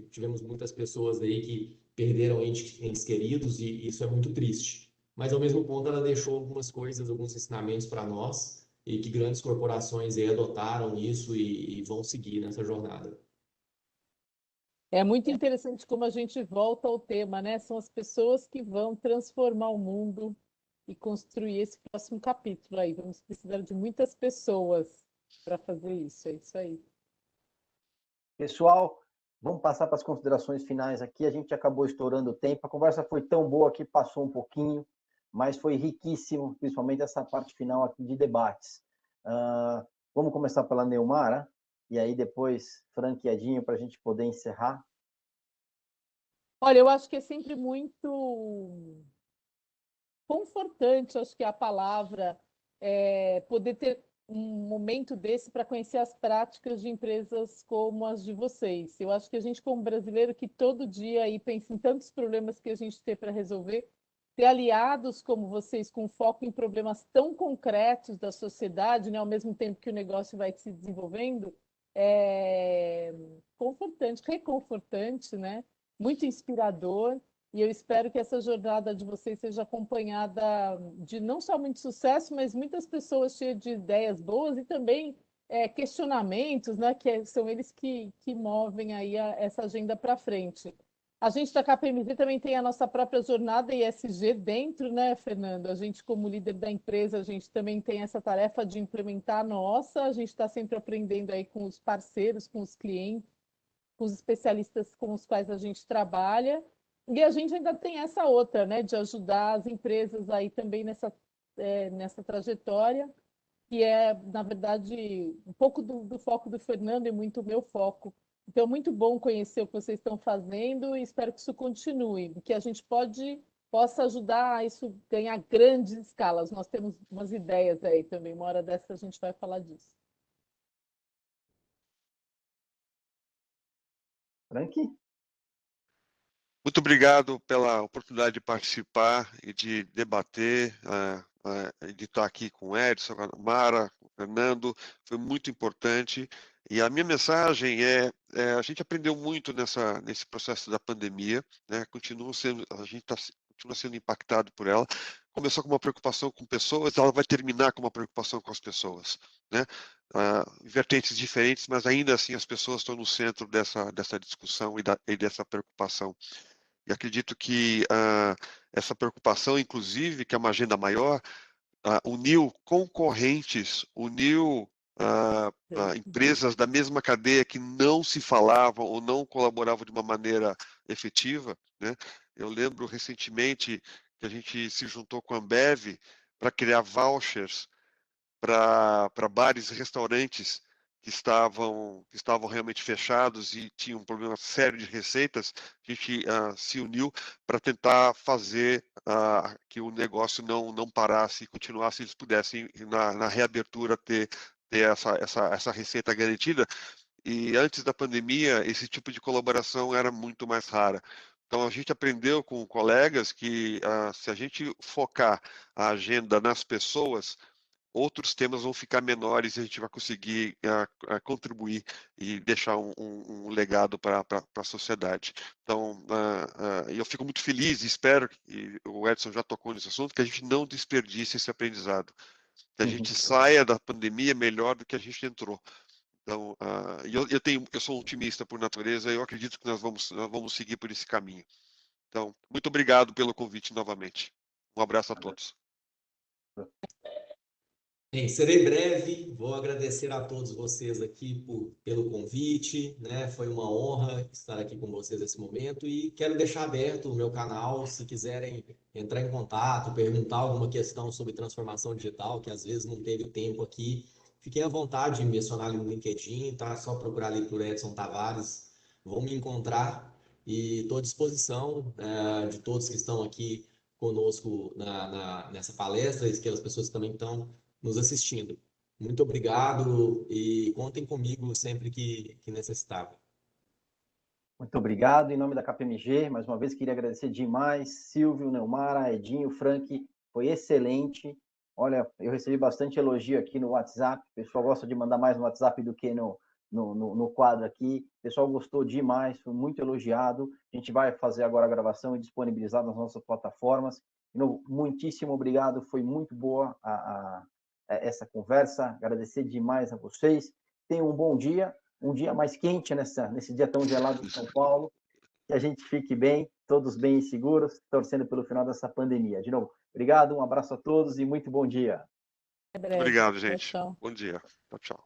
tivemos muitas pessoas aí que perderam entes queridos, e isso é muito triste. Mas, ao mesmo ponto, ela deixou algumas coisas, alguns ensinamentos para nós, e que grandes corporações aí adotaram isso e vão seguir nessa jornada. É muito interessante como a gente volta ao tema, né? São as pessoas que vão transformar o mundo e construir esse próximo capítulo aí. Vamos precisar de muitas pessoas para fazer isso. É isso aí. Pessoal, vamos passar para as considerações finais aqui. A gente acabou estourando o tempo. A conversa foi tão boa que passou um pouquinho, mas foi riquíssimo, principalmente essa parte final aqui de debates. Vamos começar pela Neumara, e aí depois Frank e Edinho, para a gente poder encerrar. Olha, eu acho que é sempre muito confortante, acho que é a palavra, poder ter um momento desse para conhecer as práticas de empresas como as de vocês. Eu acho que a gente, como brasileiro, que todo dia aí pensa em tantos problemas que a gente tem para resolver, ter aliados como vocês com foco em problemas tão concretos da sociedade, né, ao mesmo tempo que o negócio vai se desenvolvendo, é confortante, reconfortante, né? Muito inspirador. E eu espero que essa jornada de vocês seja acompanhada de não só muito sucesso, mas muitas pessoas cheias de ideias boas, e também questionamentos, né, são eles que movem aí essa agenda para frente. A gente da KPMG também tem a nossa própria jornada ESG dentro, né, Fernando? A gente, como líder da empresa, a gente também tem essa tarefa de implementar a nossa, a gente está sempre aprendendo aí com os parceiros, com os clientes, com os especialistas com os quais a gente trabalha, e a gente ainda tem essa outra, né, de ajudar as empresas aí também nessa trajetória, que é, na verdade, um pouco do foco do Fernando e muito o meu foco. Então, muito bom conhecer o que vocês estão fazendo e espero que isso continue, que a gente possa ajudar a isso ganhar grandes escalas. Nós temos umas ideias aí também, uma hora dessa a gente vai falar disso. Frank? Muito obrigado pela oportunidade de participar e de debater, de estar aqui com o Edson, com a Mara, com o Fernando, foi muito importante. E a minha mensagem a gente aprendeu muito nesse processo da pandemia, né? A gente continua sendo impactado por ela. Começou com uma preocupação com pessoas, ela vai terminar com uma preocupação com as pessoas, né? Vertentes diferentes, mas ainda assim as pessoas estão no centro dessa discussão e dessa preocupação. E acredito que essa preocupação, inclusive, que é uma agenda maior, uniu concorrentes, uniu empresas da mesma cadeia que não se falavam ou não colaboravam de uma maneira efetiva, né? Eu lembro recentemente que a gente se juntou com a Ambev para criar vouchers para bares e restaurantes que estavam realmente fechados e tinham um problema sério de receitas. A gente se uniu para tentar fazer que o negócio não parasse e continuasse, eles pudessem, na reabertura, ter essa receita garantida. E antes da pandemia, esse tipo de colaboração era muito mais rara. Então, a gente aprendeu com colegas que se a gente focar a agenda nas pessoas, outros temas vão ficar menores e a gente vai conseguir contribuir e deixar um legado para a sociedade. Então, eu fico muito feliz e espero, e o Edson já tocou nesse assunto, que a gente não desperdice esse aprendizado, que a gente saia da pandemia melhor do que a gente entrou. Então, eu sou um otimista por natureza, eu acredito que nós vamos seguir por esse caminho. Então, muito obrigado pelo convite novamente. Um abraço a todos. Bem, serei breve, vou agradecer a todos vocês aqui pelo convite, né? Foi uma honra estar aqui com vocês nesse momento e quero deixar aberto o meu canal, se quiserem entrar em contato, perguntar alguma questão sobre transformação digital, que às vezes não teve tempo aqui, fiquem à vontade de me mencionar ali no LinkedIn, tá? Só procurar ali por Edson Tavares, vão me encontrar e estou à disposição de todos que estão aqui conosco nessa palestra e aquelas pessoas que também estão nos assistindo. Muito obrigado e contem comigo sempre que necessitar. Muito obrigado. Em nome da KPMG, mais uma vez queria agradecer demais, Silvio, Neumara, Edinho, Frank, foi excelente. Olha, eu recebi bastante elogio aqui no WhatsApp, o pessoal gosta de mandar mais no WhatsApp do que no quadro aqui, o pessoal gostou demais, foi muito elogiado. A gente vai fazer agora a gravação e disponibilizar nas nossas plataformas. Muitíssimo obrigado, foi muito boa essa conversa, agradecer demais a vocês. Tenham um bom dia, um dia mais quente nesse dia tão gelado de São Paulo, que a gente fique bem, todos bem e seguros, torcendo pelo final dessa pandemia. De novo, obrigado, um abraço a todos e muito bom dia. Obrigado, gente. Tchau. Bom dia. Tchau.